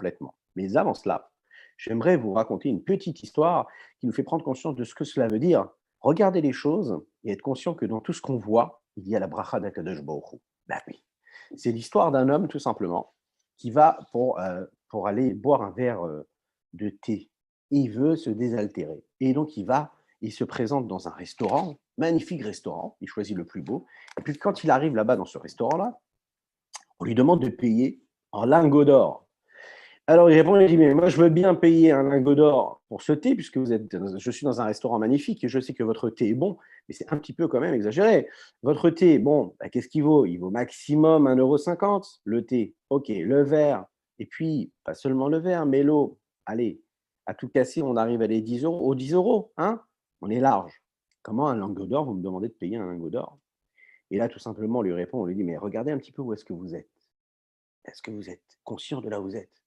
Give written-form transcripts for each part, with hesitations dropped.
complètement. Mais avant cela, j'aimerais vous raconter une petite histoire qui nous fait prendre conscience de ce que cela veut dire. Regarder les choses et être conscient que dans tout ce qu'on voit, il y a la bracha d'Akadosh Baruch Hu. Ben oui. C'est l'histoire d'un homme, tout simplement, qui va pour aller boire un verre de thé. Et il veut se désaltérer. Et donc, il se présente dans un restaurant, magnifique restaurant, il choisit le plus beau. Et puis, quand il arrive là-bas dans ce restaurant-là, on lui demande de payer en lingots d'or. Alors il répond, il dit, mais moi je veux bien payer un lingot d'or pour ce thé, puisque je suis dans un restaurant magnifique et je sais que votre thé est bon, mais c'est un petit peu quand même exagéré. Votre thé, bon, bah, qu'est-ce qu'il vaut? Il vaut maximum 1,50 € le thé. Ok, le verre, et puis pas seulement le verre, mais l'eau. Allez, à tout casser, on arrive à les 10 euros, aux 10 euros, hein? On est large. Comment un lingot d'or, vous me demandez de payer un lingot d'or? Et là, tout simplement, on lui répond, on lui dit, mais regardez un petit peu où est-ce que vous êtes. Est-ce que vous êtes conscient de là où vous êtes?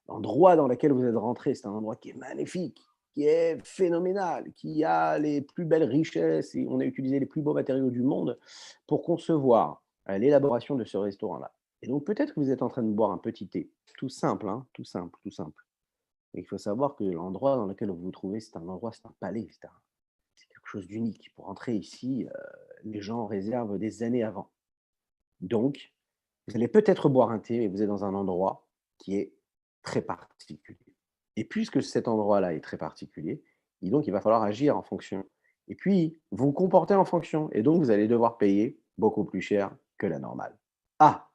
L'endroit dans lequel vous êtes rentré, c'est un endroit qui est magnifique, qui est phénoménal, qui a les plus belles richesses et on a utilisé les plus beaux matériaux du monde pour concevoir l'élaboration de ce restaurant-là. Et donc peut-être que vous êtes en train de boire un petit thé, tout simple, hein, tout simple, tout simple. Et il faut savoir que l'endroit dans lequel vous vous trouvez, c'est un endroit, c'est un palais, c'est quelque chose d'unique. Pour entrer ici, les gens réservent des années avant. Donc, vous allez peut-être boire un thé, mais vous êtes dans un endroit qui est très particulier. Et puisque cet endroit-là est très particulier, et donc il va falloir agir en fonction. Et puis, vous vous comportez en fonction. Et donc, vous allez devoir payer beaucoup plus cher que la normale. Ah,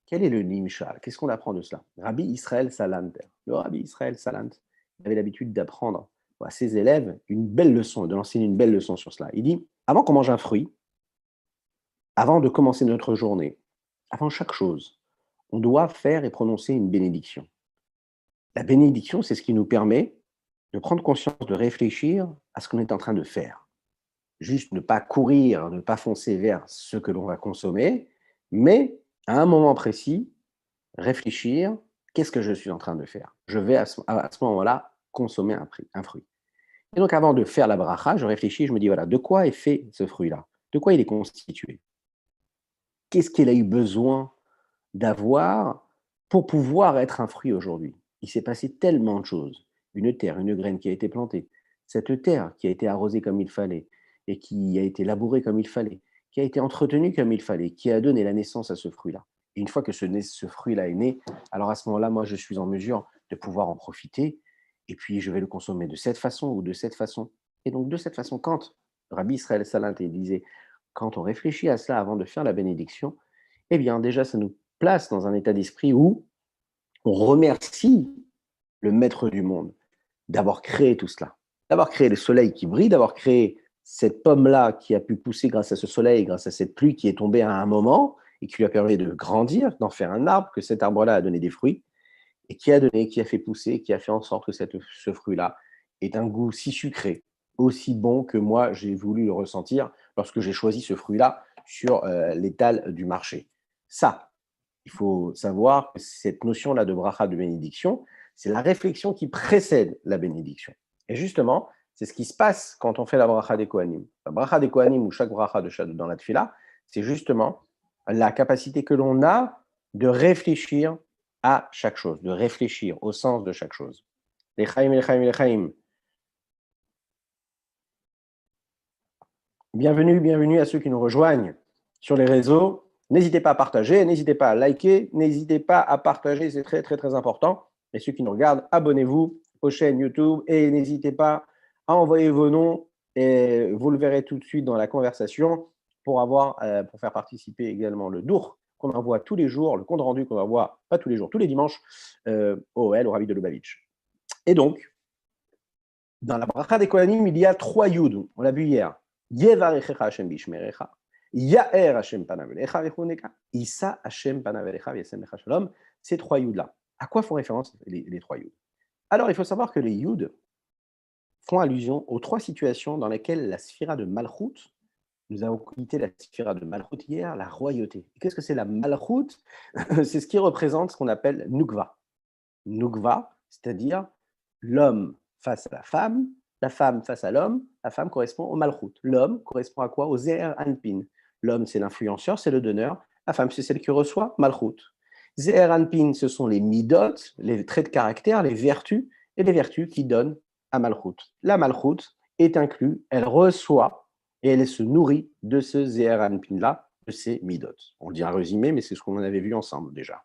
quel est le nimshal? Qu'est-ce qu'on apprend de cela? Rabbi Israël Salant. Le Rabbi Israël Salant avait l'habitude d'apprendre à ses élèves une belle leçon, de l'enseigner une belle leçon sur cela. Il dit, avant qu'on mange un fruit, avant de commencer notre journée, avant chaque chose, on doit faire et prononcer une bénédiction. La bénédiction, c'est ce qui nous permet de prendre conscience, de réfléchir à ce qu'on est en train de faire. Juste ne pas courir, ne pas foncer vers ce que l'on va consommer, mais à un moment précis, réfléchir, qu'est-ce que je suis en train de faire? Je vais à ce moment-là consommer un fruit. Et donc avant de faire la bracha, je réfléchis, je me dis, voilà, de quoi est fait ce fruit-là? De quoi il est constitué? Qu'est-ce qu'il a eu besoin d'avoir pour pouvoir être un fruit aujourd'hui? Il s'est passé tellement de choses. Une terre, une graine qui a été plantée. Cette terre qui a été arrosée comme il fallait et qui a été labourée comme il fallait, qui a été entretenue comme il fallait, qui a donné la naissance à ce fruit-là. Et une fois que ce fruit-là est né, alors à ce moment-là, moi, je suis en mesure de pouvoir en profiter et puis je vais le consommer de cette façon ou de cette façon. Et donc, de cette façon, quand Rabbi Israël Salant disait, quand on réfléchit à cela avant de faire la bénédiction, eh bien, déjà, ça nous place dans un état d'esprit où on remercie le maître du monde d'avoir créé tout cela, d'avoir créé le soleil qui brille, d'avoir créé cette pomme-là qui a pu pousser grâce à ce soleil, grâce à cette pluie qui est tombée à un moment et qui lui a permis de grandir, d'en faire un arbre, que cet arbre-là a donné des fruits et qui a fait pousser, qui a fait en sorte que ce fruit-là ait un goût si sucré, aussi bon que moi j'ai voulu le ressentir lorsque j'ai choisi ce fruit-là sur l'étal du marché. Ça, il faut savoir que cette notion-là de bracha, de bénédiction, c'est la réflexion qui précède la bénédiction. Et justement, c'est ce qui se passe quand on fait la bracha des Kohanim. La bracha des Kohanim, ou chaque bracha dans la tfila, c'est justement la capacité que l'on a de réfléchir à chaque chose, de réfléchir au sens de chaque chose. Lechaim, lechaim, lechaim. Bienvenue à ceux qui nous rejoignent sur les réseaux. N'hésitez pas à partager, n'hésitez pas à liker, n'hésitez pas à partager, c'est très très très important. Et ceux qui nous regardent, abonnez-vous aux chaînes YouTube et n'hésitez pas à envoyer vos noms et vous le verrez tout de suite dans la conversation pour faire participer également le dour qu'on envoie tous les jours, le compte rendu qu'on envoie, pas tous les jours, tous les dimanches, au Rabbi de Lubavitch. Et donc, dans la bracha des Kohanim, il y a 3 yud, on l'a vu hier. Yevarechecha Hashem bishmerecha, Ya'er Hashem panav elecha vechuneka, Issa Hashem panav elecha v'yasem lecha shalom. Ces 3 yud-là. À quoi font référence les 3 yud? Alors, il faut savoir que les yud font allusion aux 3 situations dans lesquelles la sphira de Malchut, nous avons quitté la sphira de Malchut hier, la royauté. Et qu'est-ce que c'est la Malchut? C'est ce qui représente ce qu'on appelle Nukva. Nukva, c'est-à-dire l'homme face à la femme face à l'homme, la femme correspond au Malchut. L'homme correspond à quoi? Au Zeher Anpin. L'homme, c'est l'influenceur, c'est le donneur. La femme, c'est celle qui reçoit Malchut. Ze'er Anpin, ce sont les midot, les traits de caractère, les vertus, et les vertus qui donnent à Malchut. La Malchut est inclue, elle reçoit et elle se nourrit de ce Ze'er Anpin-là, de ces midot. On le dit en résumé, mais c'est ce qu'on avait vu ensemble déjà.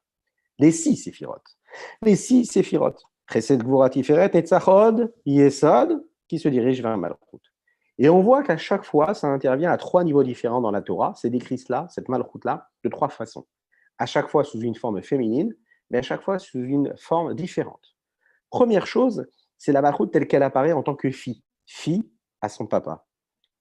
Les 6 séphirotes. Les 6 séphirotes. Chesed, Gvura, Tiferet, Netzachod, Yesod, qui se dirigent vers Malchut. Et on voit qu'à chaque fois, ça intervient à 3 niveaux différents dans la Torah. C'est décrit cela, cette Malchut-là, de 3 façons. À chaque fois sous une forme féminine, mais à chaque fois sous une forme différente. Première chose, c'est la Malchut telle qu'elle apparaît en tant que fille, fille à son papa.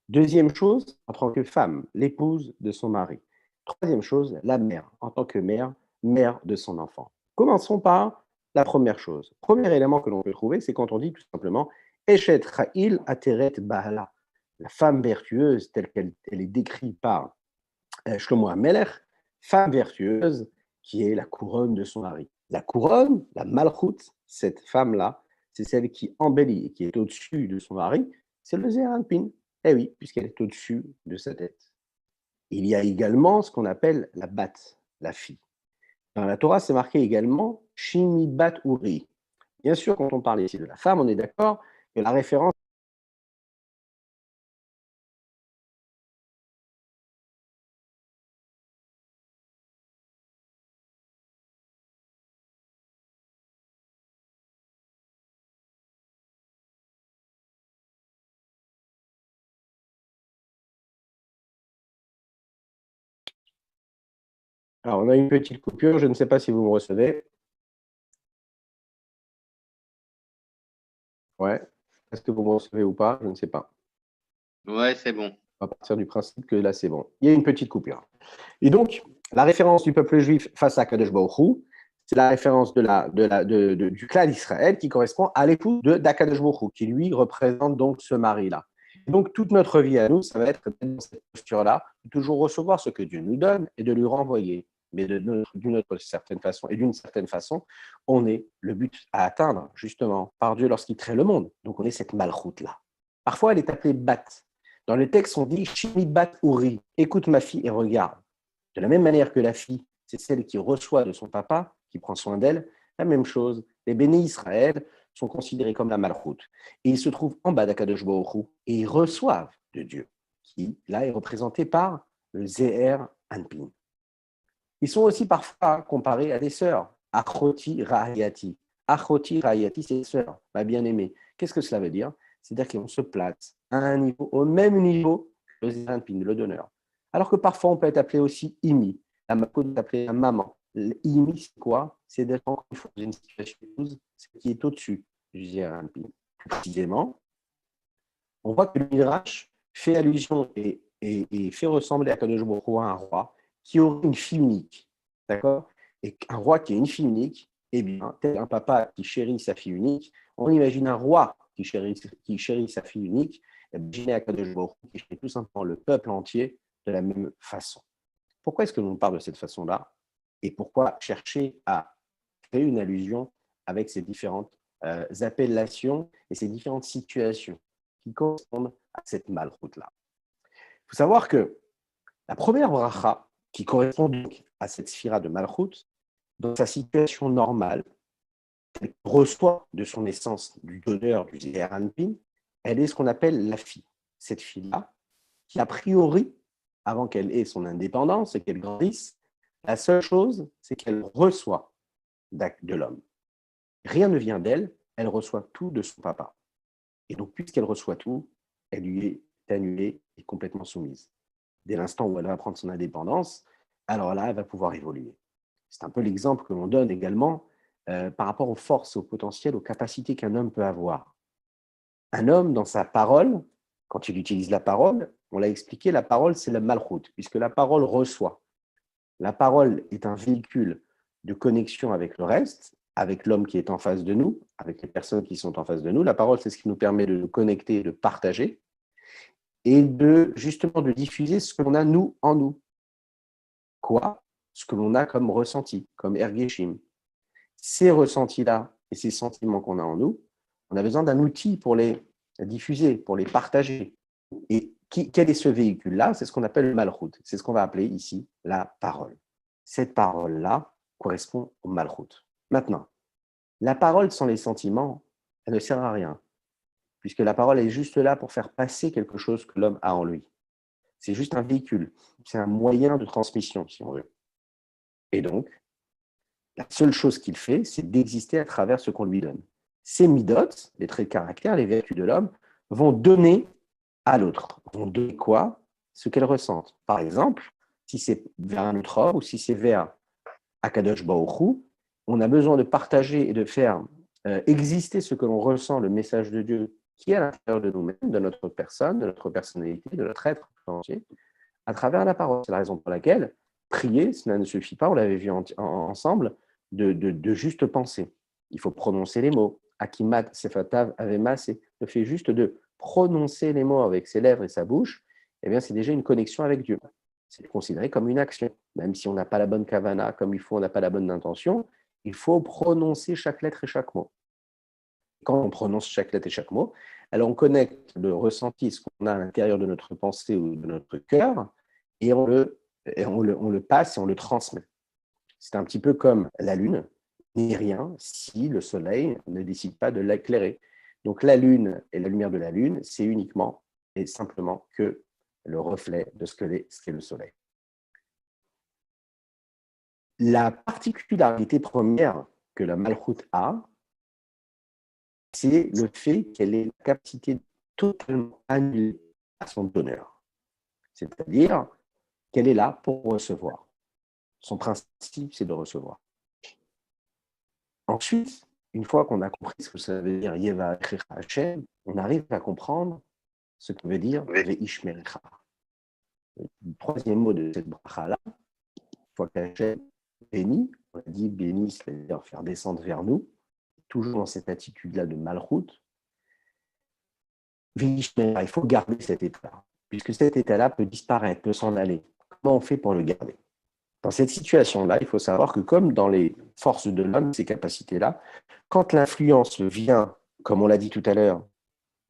Deuxième chose, en tant que femme, l'épouse de son mari. Troisième chose, la mère, en tant que mère, mère de son enfant. Commençons par la première chose. Premier élément que l'on peut trouver, c'est quand on dit tout simplement Eshet Cha'il Ateret Bahala. La femme vertueuse, telle qu'elle est décrite par Shlomo HaMelech, femme vertueuse qui est la couronne de son mari. La couronne, la Malchut, cette femme-là, c'est celle qui embellit et qui est au-dessus de son mari, c'est le Ze'er Anpin. Eh oui, puisqu'elle est au-dessus de sa tête. Il y a également ce qu'on appelle la bat, la fille. Dans la Torah, c'est marqué également Shimi bat Uri. Bien sûr, quand on parle ici de la femme, on est d'accord que la référence. Alors, on a une petite coupure, je ne sais pas si vous me recevez. Ouais. Est-ce que vous me recevez ou pas? Je ne sais pas. Ouais, c'est bon. On va partir du principe que là, c'est bon. Il y a une petite coupure. Et donc, la référence du peuple juif face à Kadosh Baruch Hu, c'est la référence du clan d'Israël qui correspond à l'époux d'Akadosh Baruch Hu, qui lui représente donc ce mari-là. Donc, toute notre vie à nous, ça va être dans cette posture-là, de toujours recevoir ce que Dieu nous donne et de lui renvoyer. Mais d'une certaine façon, et d'une certaine façon, on est le but à atteindre, justement, par Dieu lorsqu'il crée le monde. Donc, on est cette malchoute-là. Parfois, elle est appelée bat. Dans le texte, on dit Shimi bat Uri, écoute ma fille et regarde. De la même manière que la fille, c'est celle qui reçoit de son papa, qui prend soin d'elle, la même chose. Les bénis Israël sont considérés comme la malchoute. Et ils se trouvent en bas d'Akadosh Baruch Hu et ils reçoivent de Dieu, qui là est représenté par le Ze'er Anpin. Ils sont aussi parfois comparés à des sœurs. Achoti Rahayati. Achoti Rahayati, c'est sœur, ma bien-aimée. Qu'est-ce que cela veut dire? C'est-à-dire qu'on se place à un niveau, au même niveau que le Ze'er Anpin, le donneur. Alors que parfois, on peut être appelé aussi Imi. La Malchoute est appelée la maman. Imi, c'est quoi? C'est d'être encore une fois dans une situation qui est au-dessus du Ze'er Anpin. Plus précisément, on voit que le Midrash fait allusion et fait ressembler à Kadosh Baruch Hu à un roi qui aurait une fille unique. D'accord? Et un roi qui a une fille unique, eh bien, tel un papa qui chérit sa fille unique, on imagine un roi qui chérit sa fille unique, imaginez Akadosh Baruch Hu qui chérit tout simplement le peuple entier de la même façon. Pourquoi est-ce que l'on parle de cette façon-là? Et pourquoi chercher à créer une allusion avec ces différentes appellations et ces différentes situations qui correspondent à cette malchoute-là? Il faut savoir que la première bracha qui correspond donc à cette sphira de malchoute, dans sa situation normale, elle reçoit de son essence du donneur du Ze'er Anpin, elle est ce qu'on appelle la fille. Cette fille-là, qui a priori, avant qu'elle ait son indépendance et qu'elle grandisse, la seule chose, c'est qu'elle reçoit de l'homme. Rien ne vient d'elle, elle reçoit tout de son papa. Et donc, puisqu'elle reçoit tout, elle lui est annulée et complètement soumise. Dès l'instant où elle va prendre son indépendance, alors là, elle va pouvoir évoluer. C'est un peu l'exemple que l'on donne également par rapport aux forces, au potentiel, aux capacités qu'un homme peut avoir. Un homme, dans sa parole, quand il utilise la parole, on l'a expliqué, la parole, c'est la malchoute, puisque la parole reçoit. La parole est un véhicule de connexion avec le reste, avec l'homme qui est en face de nous, avec les personnes qui sont en face de nous. La parole, c'est ce qui nous permet de nous connecter, de partager et justement de diffuser ce que l'on a nous en nous. Quoi? Ce que l'on a comme ressenti, comme ergeshim. Ces ressentis-là et ces sentiments qu'on a en nous, on a besoin d'un outil pour les diffuser, pour les partager. Et quel est ce véhicule-là? C'est ce qu'on appelle le malchut. C'est ce qu'on va appeler ici la parole. Cette parole-là, correspond au malchut. Maintenant, la parole sans les sentiments, elle ne sert à rien, puisque la parole est juste là pour faire passer quelque chose que l'homme a en lui. C'est juste un véhicule, c'est un moyen de transmission, si on veut. Et donc, la seule chose qu'il fait, c'est d'exister à travers ce qu'on lui donne. Ces midot, les traits de caractère, les vertus de l'homme, vont donner à l'autre. Vont donner quoi? Ce qu'elle ressente. Par exemple, si c'est vers un autre homme ou si c'est vers Akadosh Baruch Hu, on a besoin de partager et de faire exister ce que l'on ressent, le message de Dieu qui est à l'intérieur de nous-mêmes, de notre personne, de notre personnalité, de notre être entier, à travers la parole. C'est la raison pour laquelle prier, cela ne suffit pas, on l'avait vu ensemble, de juste penser. Il faut prononcer les mots. Akimat sefatav avema, c'est le fait juste de prononcer les mots avec ses lèvres et sa bouche, eh bien, c'est déjà une connexion avec Dieu. C'est considéré comme une action. Même si on n'a pas la bonne kavana, comme il faut, on n'a pas la bonne intention, il faut prononcer chaque lettre et chaque mot. Quand on prononce chaque lettre et chaque mot, alors on connecte le ressenti, ce qu'on a à l'intérieur de notre pensée ou de notre cœur, et on le passe et on le transmet. C'est un petit peu comme la Lune n'est rien si le Soleil ne décide pas de l'éclairer. Donc la Lune et la lumière de la Lune, c'est uniquement et simplement que le reflet de ce qu'est le Soleil. La particularité première que la Malchut a, c'est le fait qu'elle ait la capacité de totalement annuler à son donneur. C'est-à-dire qu'elle est là pour recevoir. Son principe, c'est de recevoir. Ensuite, une fois qu'on a compris ce que ça veut dire Yeva Echecha Hashem, on arrive à comprendre ce que veut dire Ve'ishmerecha. Le troisième mot de cette bracha-là, une fois qu'Hachem bénit, on a dit béni, c'est-à-dire faire descendre vers nous, toujours dans cette attitude-là de malchut, il faut garder cet état, puisque cet état-là peut disparaître, peut s'en aller. Comment on fait pour le garder? Dans cette situation-là, il faut savoir que comme dans les forces de l'homme, ces capacités-là, quand l'influence vient, comme on l'a dit tout à l'heure,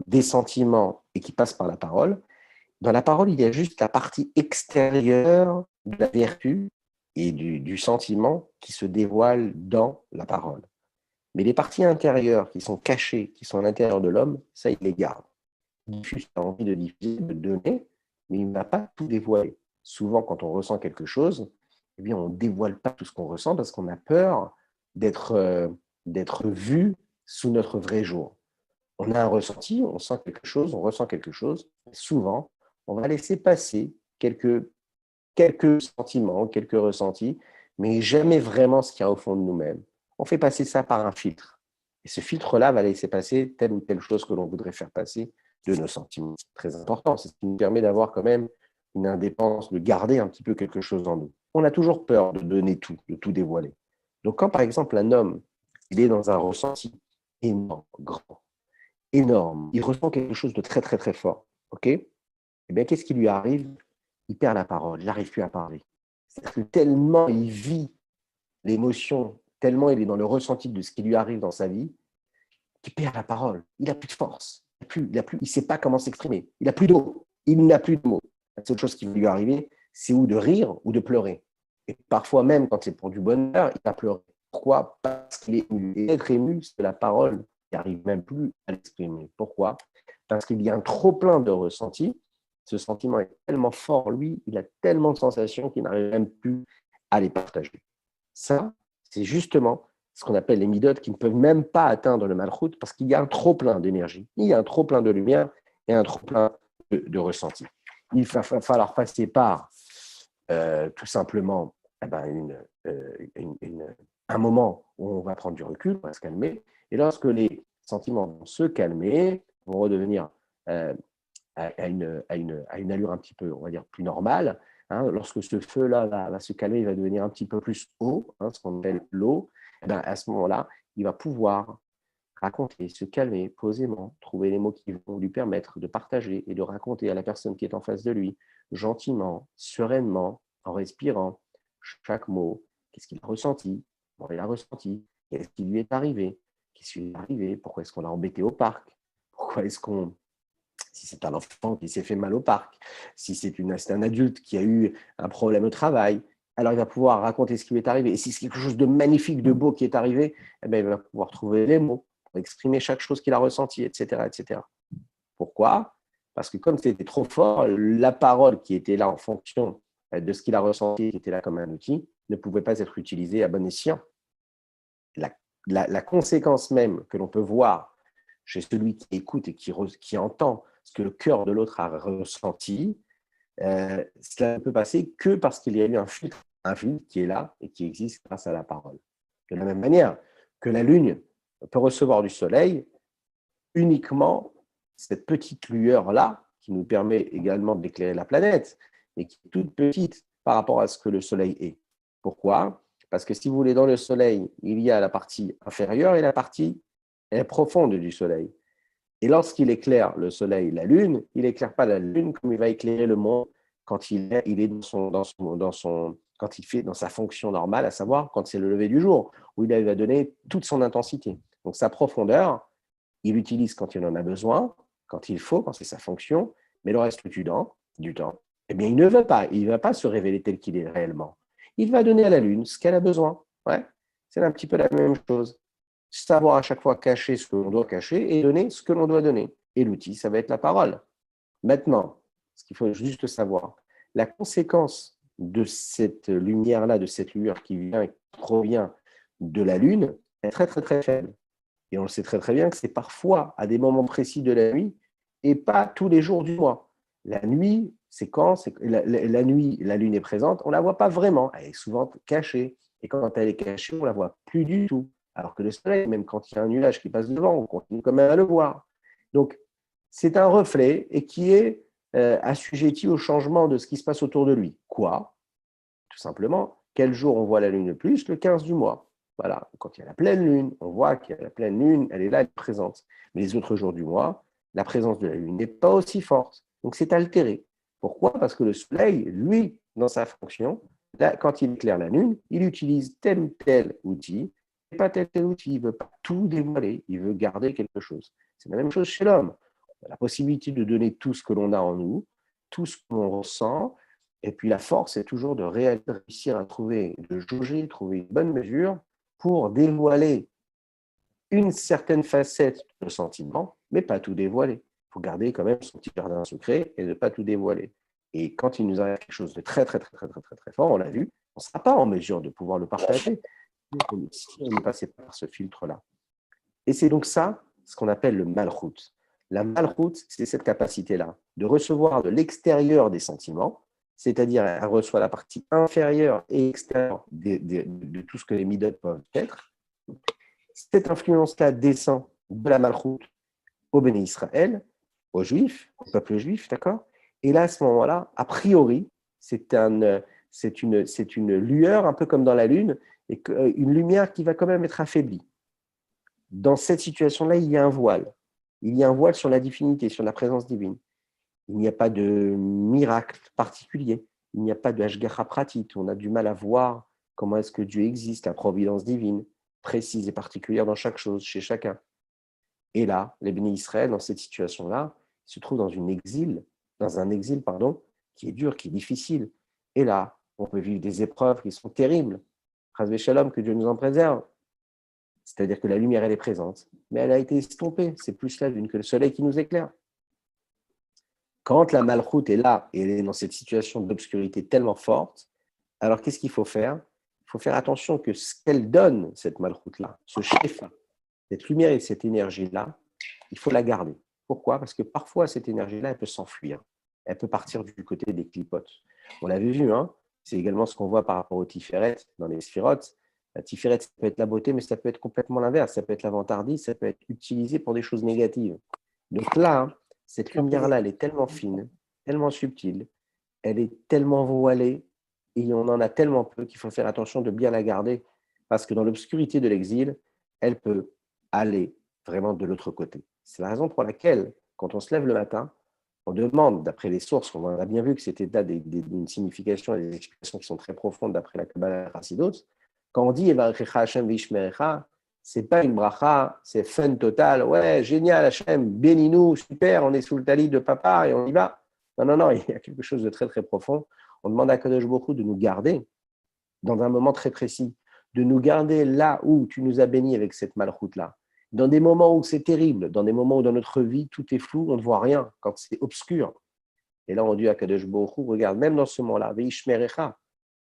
des sentiments et qui passe par la parole, dans la parole, il y a juste la partie extérieure de la vertu et du sentiment qui se dévoile dans la parole. Mais les parties intérieures qui sont cachées, qui sont à l'intérieur de l'homme, ça, il les garde. Il a envie de diffuser, de donner, mais il ne va pas tout dévoiler. Souvent, quand on ressent quelque chose, eh bien, on ne dévoile pas tout ce qu'on ressent parce qu'on a peur d'être vu sous notre vrai jour. On a un ressenti, on sent quelque chose, on ressent quelque chose. Souvent, on va laisser passer quelques sentiments, quelques ressentis, mais jamais vraiment ce qu'il y a au fond de nous-mêmes. On fait passer ça par un filtre. Et ce filtre-là va laisser passer telle ou telle chose que l'on voudrait faire passer de nos sentiments. C'est très important. C'est ce qui nous permet d'avoir quand même une indépendance, de garder un petit peu quelque chose en nous. On a toujours peur de donner tout, de tout dévoiler. Donc quand par exemple un homme, il est dans un ressenti énorme, grand, énorme, il ressent quelque chose de très très très fort, ok? Eh bien qu'est-ce qui lui arrive? Il perd la parole, il n'arrive plus à parler. C'est-à-dire que tellement il vit l'émotion, tellement il est dans le ressenti de ce qui lui arrive dans sa vie, qu'il perd la parole. Il n'a plus de force. Il ne sait pas comment s'exprimer. Il n'a plus de mots. Il n'a plus de mots. La seule chose qui va lui arriver, c'est ou de rire ou de pleurer. Et parfois même, quand c'est pour du bonheur, il va pleurer. Pourquoi? Parce qu'il est ému. Et être ému, c'est la parole qui n'arrive même plus à l'exprimer. Pourquoi? Parce qu'il y a un trop-plein de ressenti. Ce sentiment est tellement fort, lui, il a tellement de sensations qu'il n'arrive même plus à les partager. Ça, c'est justement ce qu'on appelle les midot qui ne peuvent même pas atteindre le malchut parce qu'il y a un trop-plein d'énergie, il y a un trop-plein de lumière et un trop-plein de ressenti. Il va falloir passer par tout simplement un moment où on va prendre du recul, on va se calmer, et lorsque les sentiments vont se calmer, vont redevenir à une allure un petit peu, on va dire, plus normale, hein, lorsque ce feu-là va se calmer, il va devenir un petit peu plus haut, hein, ce qu'on appelle l'eau, à ce moment-là, il va pouvoir raconter, se calmer posément, trouver les mots qui vont lui permettre de partager et de raconter à la personne qui est en face de lui, gentiment, sereinement, en respirant chaque mot, qu'est-ce qu'il a ressenti, comment il a ressenti, qu'est-ce qui lui est arrivé, qu'est-ce qui lui est arrivé, pourquoi est-ce qu'on l'a embêté au parc, pourquoi est-ce qu'on si c'est un enfant qui s'est fait mal au parc, si c'est un adulte qui a eu un problème au travail, alors il va pouvoir raconter ce qui lui est arrivé. Et si c'est quelque chose de magnifique, de beau qui est arrivé, eh bien, il va pouvoir trouver les mots pour exprimer chaque chose qu'il a ressentie, etc., etc. Pourquoi? Parce que comme c'était trop fort, la parole qui était là en fonction de ce qu'il a ressenti, qui était là comme un outil, ne pouvait pas être utilisée à bon escient. La conséquence même que l'on peut voir chez celui qui écoute et qui entend ce que le cœur de l'autre a ressenti, cela ne peut passer que parce qu'il y a eu un filtre qui est là et qui existe grâce à la parole. De la même manière que la lune peut recevoir du soleil, uniquement cette petite lueur-là, qui nous permet également d'éclairer la planète, mais qui est toute petite par rapport à ce que le soleil est. Pourquoi? Parce que si vous voulez, dans le soleil, il y a la partie inférieure et la partie profonde du soleil. Et lorsqu'il éclaire le soleil, la lune, il n'éclaire pas la lune comme il va éclairer le monde quand il est quand il fait dans sa fonction normale, à savoir quand c'est le lever du jour, où il va donner toute son intensité. Donc sa profondeur, il l'utilise quand il en a besoin, quand il faut, quand c'est sa fonction, mais le reste du temps, eh bien, il ne veut pas, il ne va pas se révéler tel qu'il est réellement. Il va donner à la lune ce qu'elle a besoin. Ouais, c'est un petit peu la même chose. Savoir à chaque fois cacher ce que l'on doit cacher et donner ce que l'on doit donner. Et l'outil, ça va être la parole. Maintenant, ce qu'il faut juste savoir, la conséquence de cette lumière-là, de cette lueur qui provient de la lune, est très, très, très faible. Et on le sait très, très bien que c'est parfois à des moments précis de la nuit et pas tous les jours du mois. La nuit, c'est quand la nuit, la lune est présente, on ne la voit pas vraiment. Elle est souvent cachée. Et quand elle est cachée, on ne la voit plus du tout. Alors que le soleil, même quand il y a un nuage qui passe devant, on continue quand même à le voir. Donc, c'est un reflet et qui est assujetti au changement de ce qui se passe autour de lui. Quoi? Tout simplement, quel jour on voit la lune le plus? Le 15 du mois. Voilà, quand il y a la pleine lune, on voit qu'il y a la pleine lune, elle est là, elle est présente. Mais les autres jours du mois, la présence de la lune n'est pas aussi forte. Donc c'est altéré. Pourquoi? Parce que le soleil, lui, dans sa fonction, là, quand il éclaire la lune, il utilise tel ou tel outil, et pas tel ou tel outil. Il ne veut pas tout dévoiler, il veut garder quelque chose. C'est la même chose chez l'homme. On a la possibilité de donner tout ce que l'on a en nous, tout ce que l'on ressent, et puis la force, c'est toujours de réussir à trouver, de jauger, trouver une bonne mesure pour dévoiler une certaine facette de sentiment, mais pas tout dévoiler. Il faut garder quand même son petit jardin secret et ne pas tout dévoiler. Et quand il nous arrive quelque chose de très, très, très, très, très, très, très fort, on l'a vu, on ne sera pas en mesure de pouvoir le partager si on ne passait pas par ce filtre-là. Et c'est donc ça, ce qu'on appelle le malchut. La malchut, c'est cette capacité-là de recevoir de l'extérieur des sentiments, c'est-à-dire elle reçoit la partie inférieure et extérieure de tout ce que les midot peuvent être. Cette influence-là descend de la malchut au Béné Israël, aux Juifs, au peuple juif, d'accord? Et là, à ce moment-là, a priori, c'est une lueur, un peu comme dans la Lune, et une lumière qui va quand même être affaiblie. Dans cette situation-là, il y a un voile. Il y a un voile sur la divinité, sur la présence divine. Il n'y a pas de miracle particulier. Il n'y a pas de hashgacha pratique. On a du mal à voir comment est-ce que Dieu existe, la providence divine, précise et particulière dans chaque chose, chez chacun. Et là, les bénis Israël, dans cette situation-là, se trouvent dans un exil, qui est dur, qui est difficile. Et là, on peut vivre des épreuves qui sont terribles. Chas Shalom, que Dieu nous en préserve. C'est-à-dire que la lumière, elle est présente, mais elle a été estompée. C'est plus la lune que le soleil qui nous éclaire. Quand la malchoute est là et elle est dans cette situation d'obscurité tellement forte, alors qu'est-ce qu'il faut faire? Il faut faire attention que ce qu'elle donne, cette malchoute-là, ce chef, cette lumière et cette énergie-là, il faut la garder. Pourquoi? Parce que parfois, cette énergie-là, elle peut s'enfuir. Elle peut partir du côté des clipotes. On l'avait vu, hein? C'est également ce qu'on voit par rapport au Tiferet, dans les sphirotes. La Tiferet, ça peut être la beauté, mais ça peut être complètement l'inverse. Ça peut être la vantardise, ça peut être utilisé pour des choses négatives. Donc là, cette lumière-là, elle est tellement fine, tellement subtile, elle est tellement voilée, et on en a tellement peu qu'il faut faire attention de bien la garder, parce que dans l'obscurité de l'exil, elle peut aller vraiment de l'autre côté. C'est la raison pour laquelle, quand on se lève le matin, on demande, d'après les sources, on a bien vu que c'était là une signification et des explications qui sont très profondes d'après la Kabbalah Chassidut. Quand on dit Evarechecha Hashem Vishmerecha, c'est pas une bracha, c'est fun total. Ouais, génial, Hashem, bénis-nous, super, on est sous le talit de papa et on y va. Non, il y a quelque chose de très, très profond. On demande à Kadosh Baruch Hu de nous garder dans un moment très précis, de nous garder là où tu nous as bénis avec cette malchoute-là. Dans des moments où c'est terrible, dans des moments où dans notre vie, tout est flou, on ne voit rien, quand c'est obscur. Et là, on dit à Kadosh Baruch Hu, regarde, même dans ce moment-là, Veishmerecha,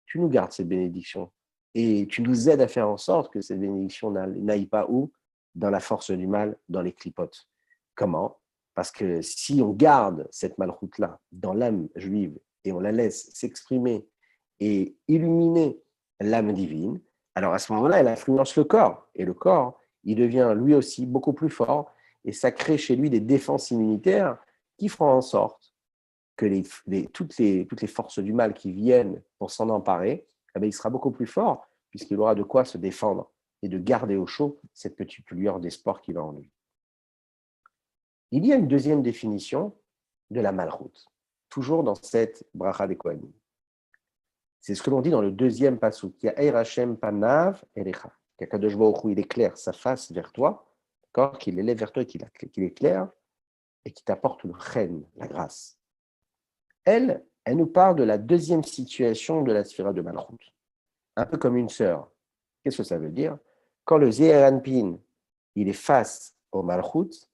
tu nous gardes cette bénédiction. Et tu nous aides à faire en sorte que cette bénédiction n'aille pas où? Dans la force du mal, dans les clipotes. Comment? Parce que si on garde cette malchoute-là dans l'âme juive et on la laisse s'exprimer et illuminer l'âme divine, alors à ce moment-là, elle influence le corps. Et le corps, il devient lui aussi beaucoup plus fort et ça crée chez lui des défenses immunitaires qui feront en sorte que toutes les forces du mal qui viennent pour s'en emparer, eh bien, il sera beaucoup plus fort puisqu'il aura de quoi se défendre et de garder au chaud cette petite lueur d'espoir qu'il a en lui. Il y a une deuxième définition de la malroute, toujours dans cette bracha des Kohanim. C'est ce que l'on dit dans le deuxième passouk. Ya'er Hashem panav elecha. Qu'Akadosh Baruch Hu, il éclaire sa face vers toi, d'accord, qu'il élève vers toi et qu'il éclaire et qui t'apporte le chen, la grâce. Elle nous parle de la deuxième situation de la sphira de malroute. Un peu comme une sœur. Qu'est-ce que ça veut dire? Quand le Zeir Anpin, il est face au malroute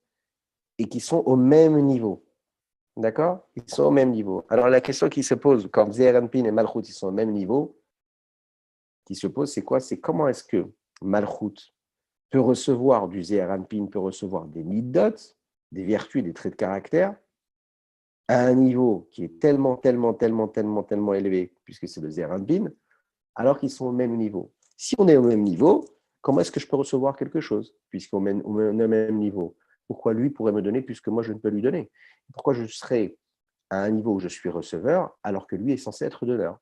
et qu'ils sont au même niveau. D'accord? Ils sont au même niveau. Alors la question qui se pose quand Zeir Anpin et malroute ils sont au même niveau, qui se pose, c'est quoi? C'est comment est-ce que malroute peut recevoir du Zeir Anpin, peut recevoir des midot, des vertus, des traits de caractère, à un niveau qui est tellement élevé, puisque c'est le Zeir Anpin, alors qu'ils sont au même niveau. Si on est au même niveau, comment est-ce que je peux recevoir quelque chose, puisqu'on est au même niveau? Pourquoi lui pourrait me donner plus que moi je ne peux lui donner? Pourquoi je serais à un niveau où je suis receveur, alors que lui est censé être donneur?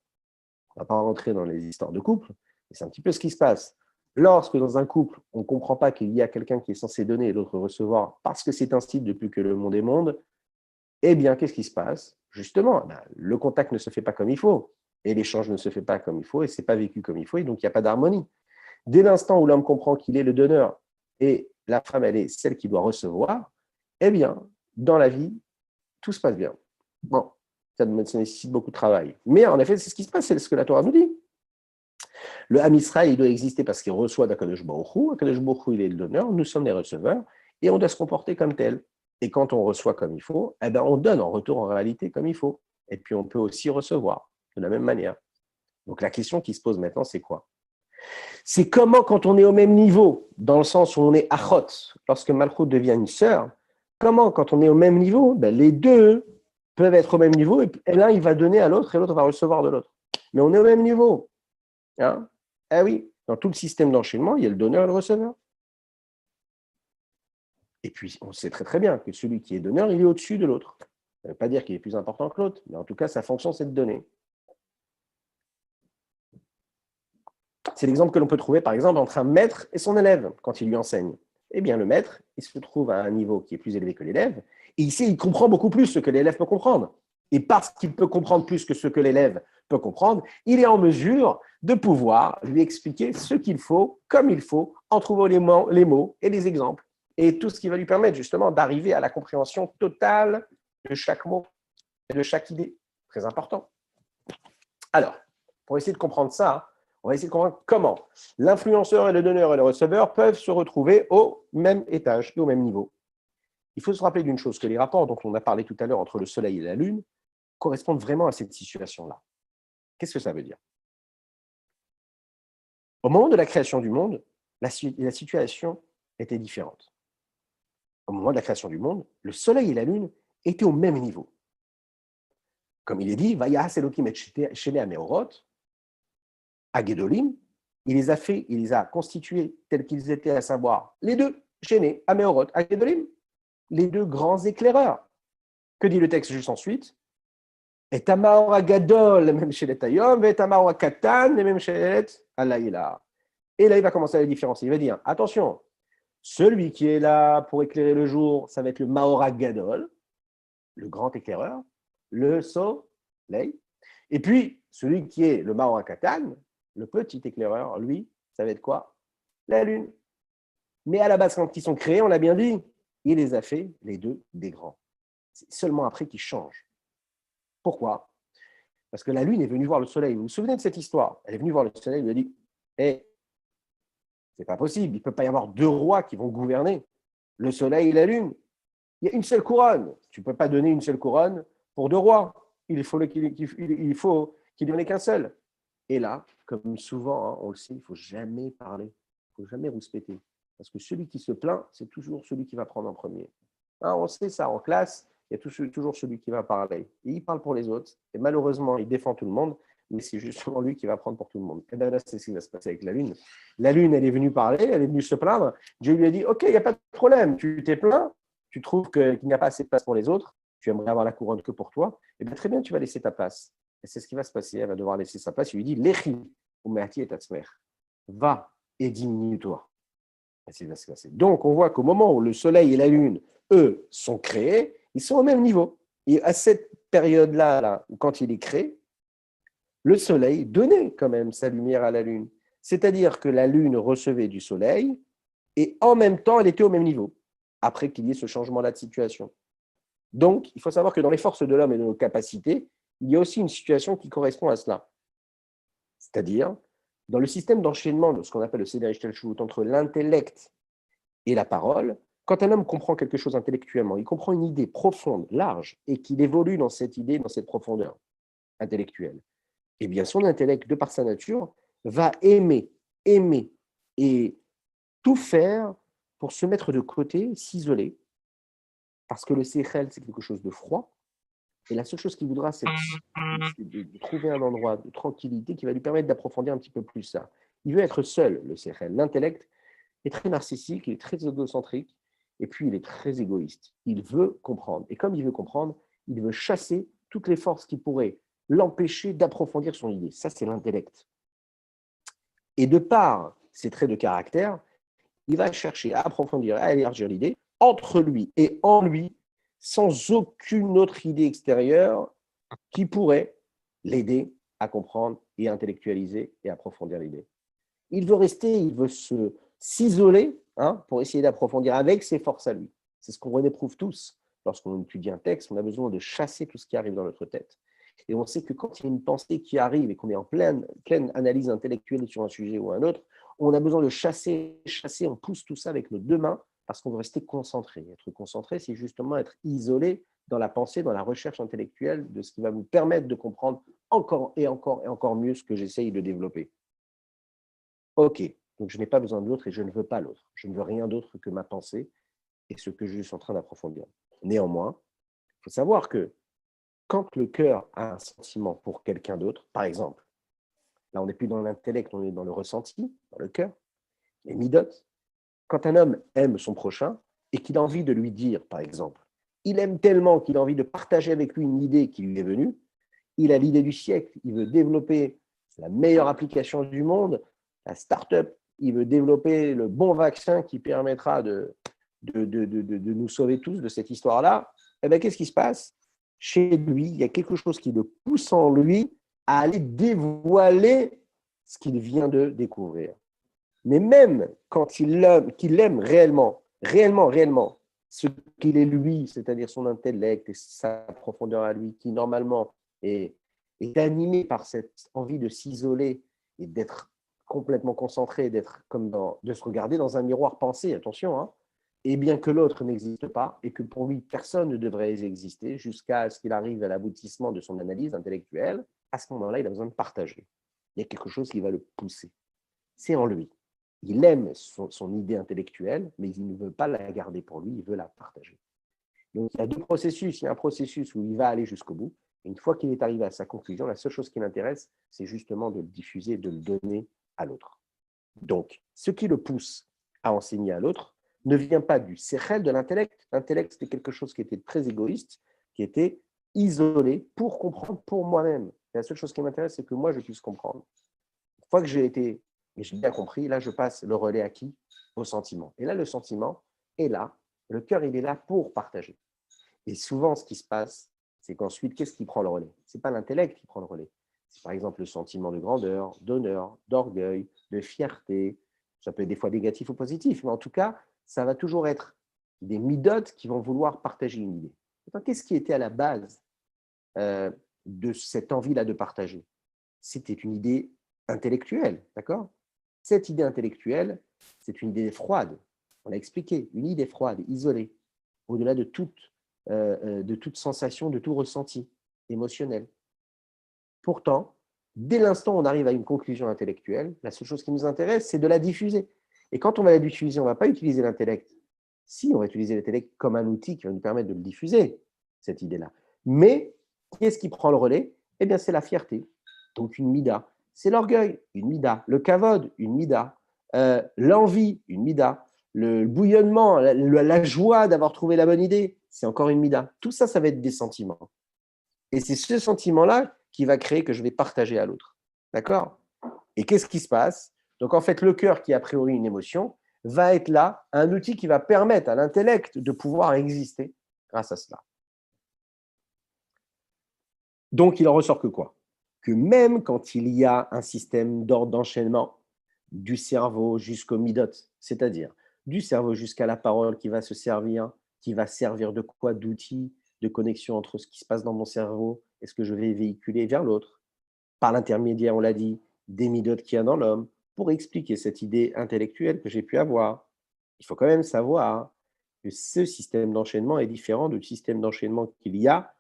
On ne va pas rentrer dans les histoires de couple, mais c'est un petit peu ce qui se passe. Lorsque dans un couple, on ne comprend pas qu'il y a quelqu'un qui est censé donner et l'autre recevoir, parce que c'est ainsi depuis que le monde est monde, eh bien, qu'est-ce qui se passe? Justement, le contact ne se fait pas comme il faut, et l'échange ne se fait pas comme il faut, et ce n'est pas vécu comme il faut, et donc il n'y a pas d'harmonie. Dès l'instant où l'homme comprend qu'il est le donneur et la femme, elle est celle qui doit recevoir, eh bien, dans la vie, tout se passe bien. Bon, ça nécessite beaucoup de travail. Mais en effet, c'est ce qui se passe, c'est ce que la Torah nous dit. Le Ham Israël, il doit exister parce qu'il reçoit d'Akadosh Baruch Hu. Akadosh Baruch Hu, il est le donneur, nous sommes les receveurs, et on doit se comporter comme tel. Et quand on reçoit comme il faut, eh ben on donne en retour en réalité comme il faut. Et puis on peut aussi recevoir de la même manière. Donc la question qui se pose maintenant, c'est quoi? C'est comment quand on est au même niveau, dans le sens où on est achot, lorsque Malchut devient une sœur, comment quand on est au même niveau, les deux peuvent être au même niveau et l'un il va donner à l'autre et l'autre va recevoir de l'autre. Mais on est au même niveau. Hein? Ah oui, dans tout le système d'enchaînement, il y a le donneur et le receveur. Et puis, on sait très très bien que celui qui est donneur, il est au-dessus de l'autre. Ça ne veut pas dire qu'il est plus important que l'autre, mais en tout cas, sa fonction, c'est de donner. C'est l'exemple que l'on peut trouver, par exemple, entre un maître et son élève quand il lui enseigne. Eh bien, le maître, il se trouve à un niveau qui est plus élevé que l'élève, et ici, il comprend beaucoup plus ce que l'élève peut comprendre. Et parce qu'il peut comprendre plus que ce que l'élève peut comprendre, il est en mesure de pouvoir lui expliquer ce qu'il faut, comme il faut, en trouvant les mots et les exemples. Et tout ce qui va lui permettre justement d'arriver à la compréhension totale de chaque mot et de chaque idée. Très important. Alors, pour essayer de comprendre ça, on va essayer de comprendre comment l'influenceur et le donneur et le receveur peuvent se retrouver au même étage et au même niveau. Il faut se rappeler d'une chose, que les rapports dont on a parlé tout à l'heure entre le Soleil et la Lune correspondent vraiment à cette situation-là. Qu'est-ce que ça veut dire? Au moment de la création du monde, la situation était différente. Au moment de la création du monde, le Soleil et la Lune étaient au même niveau. Comme il est dit, Vayas Elohim et Shene Ameorot, à Gedolim, il les a constitués tels qu'ils étaient, à savoir les deux, Shene Ameorot, à Gedolim, les deux grands éclaireurs. Que dit le texte juste ensuite? Et Tamaor Gadol, même chez les Tayom, et Tamaor Katan, même chez les Alayla. Et là, il va commencer à les différencier. Il va dire attention, celui qui est là pour éclairer le jour, ça va être le Maora Gadol, le grand éclaireur, le soleil. Et puis, celui qui est le Maora Katan, le petit éclaireur, lui, ça va être quoi? La lune. Mais à la base, quand ils sont créés, on l'a bien dit, il les a fait, les deux, des grands. C'est seulement après qu'ils changent. Pourquoi? Parce que la lune est venue voir le soleil. Vous vous souvenez de cette histoire? Elle est venue voir le soleil, elle lui a dit, hé, c'est pas possible, il ne peut pas y avoir deux rois qui vont gouverner, le soleil et la lune. Il y a une seule couronne. Tu ne peux pas donner une seule couronne pour deux rois. Il faut qu'il n'y en ait qu'un seul. Et là, comme souvent, hein, on le sait, il ne faut jamais parler. Il ne faut jamais rouspéter. Parce que celui qui se plaint, c'est toujours celui qui va prendre en premier. Hein, on sait ça en classe, il y a toujours celui qui va parler. Et il parle pour les autres. Et malheureusement, il défend tout le monde, mais c'est justement lui qui va prendre pour tout le monde. Et bien là, c'est ce qui va se passer avec la Lune. La Lune, elle est venue parler, elle est venue se plaindre. Dieu lui a dit, OK, il n'y a pas de problème, tu t'es plaint, tu trouves qu'il n'y a pas assez de place pour les autres, tu aimerais avoir la couronne que pour toi, et bien très bien, tu vas laisser ta place. Et c'est ce qui va se passer, elle va devoir laisser sa place. Il lui dit, Lechi, Umehati et Tatzmer, va et diminue-toi. Et c'est ce qui va se passer. Donc, on voit qu'au moment où le Soleil et la Lune, eux, sont créés, ils sont au même niveau. Et à cette période-là, là, quand il est créé, le Soleil donnait quand même sa lumière à la Lune. C'est-à-dire que la Lune recevait du Soleil et en même temps, elle était au même niveau, après qu'il y ait ce changement-là de situation. Donc, il faut savoir que dans les forces de l'homme et de nos capacités, il y a aussi une situation qui correspond à cela. C'est-à-dire, dans le système d'enchaînement de ce qu'on appelle le Seder Ishtalshelut, entre l'intellect et la parole, quand un homme comprend quelque chose intellectuellement, il comprend une idée profonde, large, et qu'il évolue dans cette idée, dans cette profondeur intellectuelle, eh bien, son intellect, de par sa nature, va aimer et tout faire pour se mettre de côté, s'isoler, parce que le séchel, c'est quelque chose de froid, et la seule chose qu'il voudra, c'est de trouver un endroit de tranquillité qui va lui permettre d'approfondir un petit peu plus ça. Il veut être seul, le séchel. L'intellect est très narcissique, il est très égocentrique, et puis il est très égoïste. Il veut comprendre. Et comme il veut comprendre, il veut chasser toutes les forces qui pourraient l'empêcher d'approfondir son idée. Ça, c'est l'intellect. Et de par ses traits de caractère, il va chercher à approfondir, à élargir l'idée entre lui et en lui, sans aucune autre idée extérieure qui pourrait l'aider à comprendre et à intellectualiser et approfondir l'idée. Il veut rester, il veut s'isoler pour essayer d'approfondir avec ses forces à lui. C'est ce qu'on éprouve tous. Lorsqu'on étudie un texte, on a besoin de chasser tout ce qui arrive dans notre tête. Et on sait que quand il y a une pensée qui arrive et qu'on est en pleine analyse intellectuelle sur un sujet ou un autre, on a besoin de chasser, on pousse tout ça avec nos deux mains parce qu'on veut rester concentré. Être concentré, c'est justement être isolé dans la pensée, dans la recherche intellectuelle de ce qui va vous permettre de comprendre encore et encore et encore mieux ce que j'essaye de développer. Ok, donc je n'ai pas besoin de l'autre et je ne veux pas l'autre. Je ne veux rien d'autre que ma pensée et ce que je suis en train d'approfondir. Néanmoins, il faut savoir que quand le cœur a un sentiment pour quelqu'un d'autre, par exemple, là on n'est plus dans l'intellect, on est dans le ressenti, dans le cœur, les midot, quand un homme aime son prochain et qu'il a envie de lui dire, par exemple, il aime tellement qu'il a envie de partager avec lui une idée qui lui est venue, il a l'idée du siècle, il veut développer la meilleure application du monde, la start-up, il veut développer le bon vaccin qui permettra de nous sauver tous de cette histoire-là, eh bien, qu'est-ce qui se passe? Chez lui, il y a quelque chose qui le pousse en lui à aller dévoiler ce qu'il vient de découvrir. Mais même quand il aime réellement, ce qu'il est lui, c'est-à-dire son intellect et sa profondeur à lui, qui normalement est animé par cette envie de s'isoler et d'être complètement concentré, de se regarder dans un miroir pensé, attention, et bien que l'autre n'existe pas et que pour lui, personne ne devrait exister jusqu'à ce qu'il arrive à l'aboutissement de son analyse intellectuelle, à ce moment-là, il a besoin de partager. Il y a quelque chose qui va le pousser. C'est en lui. Il aime son idée intellectuelle, mais il ne veut pas la garder pour lui, il veut la partager. Donc, il y a deux processus. Il y a un processus où il va aller jusqu'au bout. Et une fois qu'il est arrivé à sa conclusion, la seule chose qui l'intéresse, c'est justement de le diffuser, de le donner à l'autre. Donc, ce qui le pousse à enseigner à l'autre ne vient pas du séchel, de l'intellect. L'intellect, c'était quelque chose qui était très égoïste, qui était isolé pour comprendre pour moi-même. Et la seule chose qui m'intéresse, c'est que moi, je puisse comprendre. Une fois que j'ai bien compris, là, je passe le relais à qui? Au sentiment. Et là, le sentiment est là. Le cœur, il est là pour partager. Et souvent, ce qui se passe, c'est qu'ensuite, qu'est-ce qui prend le relais? Ce n'est pas l'intellect qui prend le relais. C'est par exemple le sentiment de grandeur, d'honneur, d'orgueil, de fierté. Ça peut être des fois négatif ou positif, mais en tout cas, ça va toujours être des midotes qui vont vouloir partager une idée. Attends, qu'est-ce qui était à la base de cette envie-là de partager. C'était une idée intellectuelle, d'accord? Cette idée intellectuelle, c'est une idée froide. On l'a expliqué, une idée froide, isolée, au-delà de toute sensation, de tout ressenti émotionnel. Pourtant, dès l'instant où on arrive à une conclusion intellectuelle, la seule chose qui nous intéresse, c'est de la diffuser. Et quand on va la diffuser, on ne va pas utiliser l'intellect. Si, on va utiliser l'intellect comme un outil qui va nous permettre de le diffuser, cette idée-là. Mais, qu'est-ce qui prend le relais? Eh bien, c'est la fierté, donc une mida. C'est l'orgueil, une mida. Le kavod, une mida. L'envie, une mida. Le bouillonnement, la joie d'avoir trouvé la bonne idée, c'est encore une mida. Tout ça, ça va être des sentiments. Et c'est ce sentiment-là qui va créer que je vais partager à l'autre. D'accord? Et qu'est-ce qui se passe? Donc, en fait, le cœur, qui est a priori une émotion, va être là, un outil qui va permettre à l'intellect de pouvoir exister grâce à cela. Donc, il en ressort que quoi? Que même quand il y a un système d'ordre d'enchaînement du cerveau jusqu'au midot, c'est-à-dire du cerveau jusqu'à la parole qui va servir de quoi? D'outil de connexion entre ce qui se passe dans mon cerveau et ce que je vais véhiculer vers l'autre, par l'intermédiaire, on l'a dit, des midotes qu'il y a dans l'homme, pour expliquer cette idée intellectuelle que j'ai pu avoir. Il faut quand même savoir que ce système d'enchaînement est différent du système d'enchaînement qu'il y a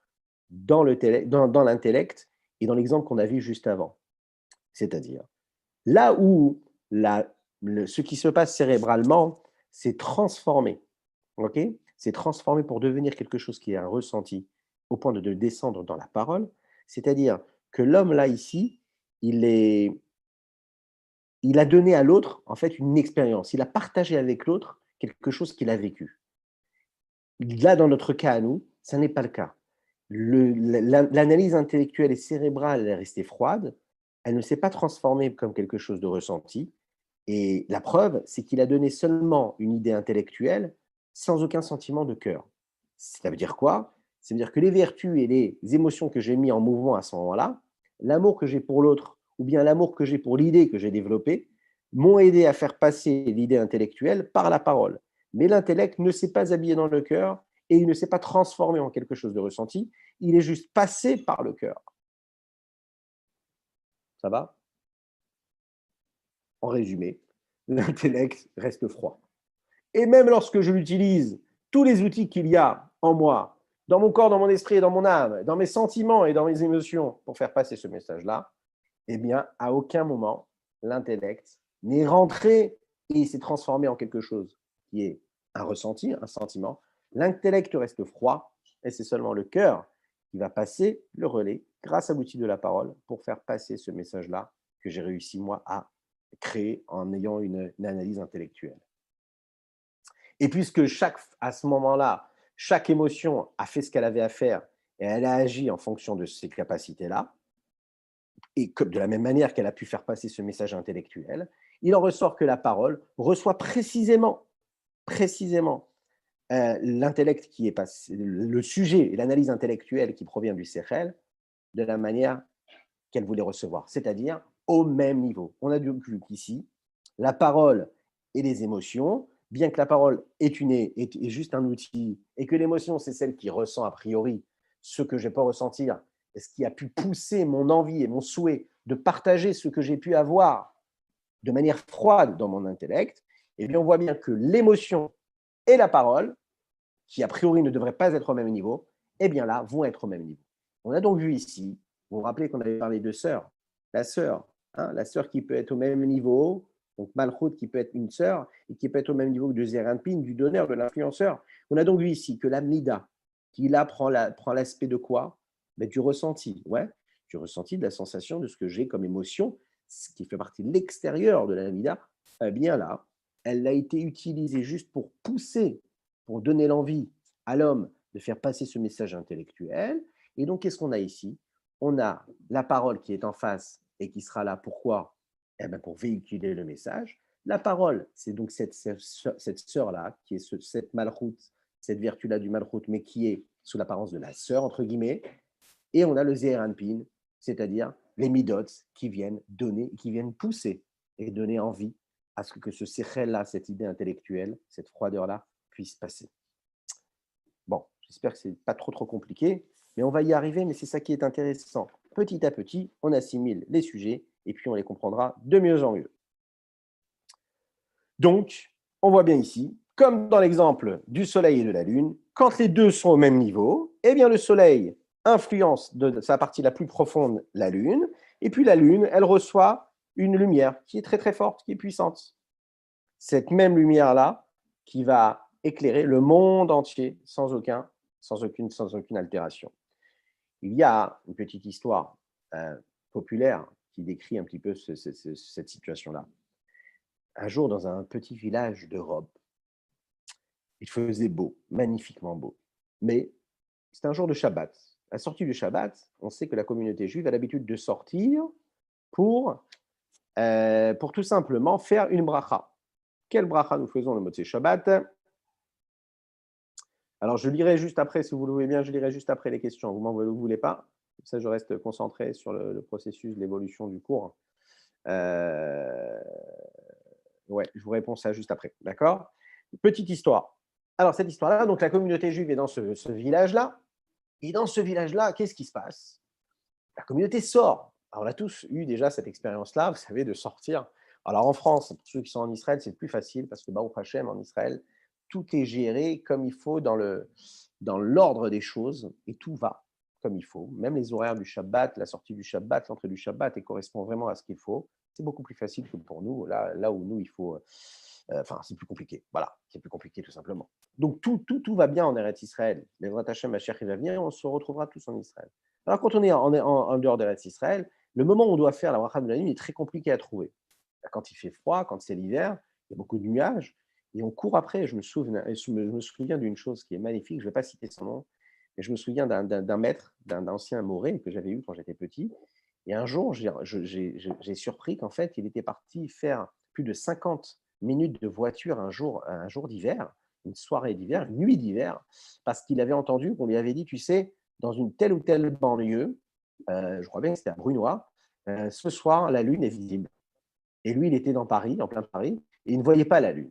dans l'intellect et dans l'exemple qu'on a vu juste avant. C'est-à-dire, là où ce qui se passe cérébralement, c'est transformé. Ok? C'est transformé pour devenir quelque chose qui est un ressenti au point de descendre dans la parole. C'est-à-dire que l'homme, là, ici, il, est, il a donné à l'autre, en fait, une expérience. Il a partagé avec l'autre quelque chose qu'il a vécu. Là, dans notre cas à nous, ça n'est pas le cas. L'analyse intellectuelle et cérébrale est restée froide. Elle ne s'est pas transformée comme quelque chose de ressenti. Et la preuve, c'est qu'il a donné seulement une idée intellectuelle sans aucun sentiment de cœur. Ça veut dire quoi? Ça veut dire que les vertus et les émotions que j'ai mis en mouvement à ce moment-là, l'amour que j'ai pour l'autre, ou bien l'amour que j'ai pour l'idée que j'ai développée, m'ont aidé à faire passer l'idée intellectuelle par la parole. Mais l'intellect ne s'est pas habillé dans le cœur et il ne s'est pas transformé en quelque chose de ressenti, il est juste passé par le cœur. Ça va? En résumé, l'intellect reste froid. Et même lorsque je l'utilise, tous les outils qu'il y a en moi, dans mon corps, dans mon esprit et dans mon âme, dans mes sentiments et dans mes émotions pour faire passer ce message-là, eh bien, à aucun moment, l'intellect n'est rentré et s'est transformé en quelque chose qui est un ressenti, un sentiment. L'intellect reste froid et c'est seulement le cœur qui va passer le relais grâce à l'outil de la parole pour faire passer ce message-là que j'ai réussi, moi, à créer en ayant une analyse intellectuelle. Et puisque à ce moment-là, chaque émotion a fait ce qu'elle avait à faire et elle a agi en fonction de ces capacités-là, et comme de la même manière qu'elle a pu faire passer ce message intellectuel, il en ressort que la parole reçoit précisément l'intellect qui est passé, le sujet et l'analyse intellectuelle qui provient du Sechel de la manière qu'elle voulait recevoir, c'est-à-dire au même niveau. On a vu qu'ici, la parole et les émotions, bien que la parole est juste un outil et que l'émotion, c'est celle qui ressent a priori ce que je ne vais pas ressentir, et ce qui a pu pousser mon envie et mon souhait de partager ce que j'ai pu avoir de manière froide dans mon intellect, eh bien, on voit bien que l'émotion et la parole, qui a priori ne devraient pas être au même niveau, eh bien là, vont être au même niveau. On a donc vu ici, vous vous rappelez qu'on avait parlé de sœur, la sœur, la sœur qui peut être au même niveau, donc Malchut qui peut être une sœur, et qui peut être au même niveau que de Zéranpin, du donneur, de l'influenceur. On a donc vu ici que la Mida, qui là prend l'aspect de quoi? Du ressenti, ouais, du ressenti, de la sensation, de ce que j'ai comme émotion, ce qui fait partie de l'extérieur de la Mida, eh bien là, elle a été utilisée juste pour pousser, pour donner l'envie à l'homme de faire passer ce message intellectuel. Et donc, qu'est-ce qu'on a ici? On a la parole qui est en face et qui sera là. Pourquoi? Eh bien, pour véhiculer le message. La parole, c'est donc cette sœur-là, qui est cette malchoute, cette vertu-là du malchoute, mais qui est sous l'apparence de la sœur, entre guillemets. Et on a le Zeranpin, c'est-à-dire les midots qui viennent donner, qui viennent pousser et donner envie à ce que ce sechel-là, cette idée intellectuelle, cette froideur-là, puisse passer. Bon, j'espère que ce n'est pas trop compliqué, mais on va y arriver, mais c'est ça qui est intéressant. Petit à petit, on assimile les sujets et puis on les comprendra de mieux en mieux. Donc, on voit bien ici, comme dans l'exemple du Soleil et de la Lune, quand les deux sont au même niveau, eh bien le Soleil influence de sa partie la plus profonde la Lune, et puis la Lune, elle reçoit une lumière qui est très très forte, qui est puissante. Cette même lumière-là qui va éclairer le monde entier sans aucune altération. Il y a une petite histoire populaire qui décrit un petit peu cette situation-là. Un jour, dans un petit village d'Europe, il faisait beau, magnifiquement beau. Mais c'était un jour de Shabbat. À la sortie du Shabbat, on sait que la communauté juive a l'habitude de sortir pour tout simplement faire une bracha. Quelle bracha nous faisons le Motzei Shabbat? Alors, je lirai juste après, si vous le voulez bien, je lirai juste après les questions. Vous ne voulez pas? Comme ça, je reste concentré sur le processus, l'évolution du cours. Ouais, je vous réponds ça juste après, d'accord? Petite histoire. Alors, cette histoire-là, donc la communauté juive est dans ce village-là. Et dans ce village-là, qu'est-ce qui se passe? La communauté sort. Alors, on a tous eu déjà cette expérience-là, vous savez, de sortir. Alors, en France, pour ceux qui sont en Israël, c'est plus facile parce que Baruch Hashem, en Israël, tout est géré comme il faut dans l'ordre des choses et tout va comme il faut. Même les horaires du Shabbat, la sortie du Shabbat, l'entrée du Shabbat, et correspond vraiment à ce qu'il faut. C'est beaucoup plus facile que pour nous. Là où nous, il faut... c'est plus compliqué. Voilà, c'est plus compliqué tout simplement. Donc, tout va bien en Eretz Israël. Les Vrat Hashem, Mashiach, il va venir, on se retrouvera tous en Israël. Alors, quand on est en dehors d'Eretz Israël, le moment où on doit faire la bracha de la nuit est très compliqué à trouver. Quand il fait froid, quand c'est l'hiver, il y a beaucoup de nuages, et on court après. Je me souviens d'une chose qui est magnifique, je ne vais pas citer son nom, mais je me souviens d'un maître, d'un ancien moré que j'avais eu quand j'étais petit. Et un jour, j'ai surpris qu'en fait, il était parti faire plus de 50 minutes de voiture un jour d'hiver, une soirée d'hiver, une nuit d'hiver, parce qu'il avait entendu qu'on lui avait dit, tu sais, dans une telle ou telle banlieue, je crois bien que c'était à Brunois, ce soir, la lune est visible. Et lui, il était dans Paris, en plein Paris, et il ne voyait pas la lune.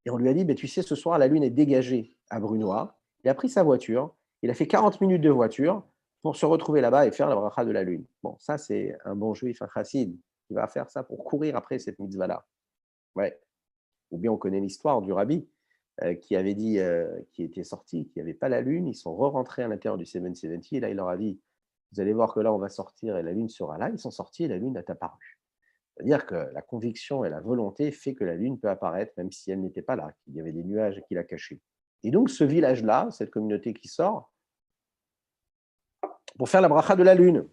Et on lui a dit, tu sais, ce soir, la lune est dégagée à Brunois. Il a pris sa voiture, il a fait 40 minutes de voiture pour se retrouver là-bas et faire la bracha de la lune. Bon, ça, c'est un bon juif, un chassid, qui va faire ça pour courir après cette mitzvah-là. Ouais. Ou bien on connaît l'histoire du rabbi qui avait dit, qui était sorti, qui n'avait pas la lune, ils sont re-rentrés à l'intérieur du 770, et là, il leur a dit, vous allez voir que là, on va sortir et la lune sera là. Ils sont sortis et la lune a apparu. C'est-à-dire que la conviction et la volonté fait que la lune peut apparaître même si elle n'était pas là, qu'il y avait des nuages qui la cachaient. Et donc ce village-là, cette communauté qui sort, pour faire la bracha de la lune,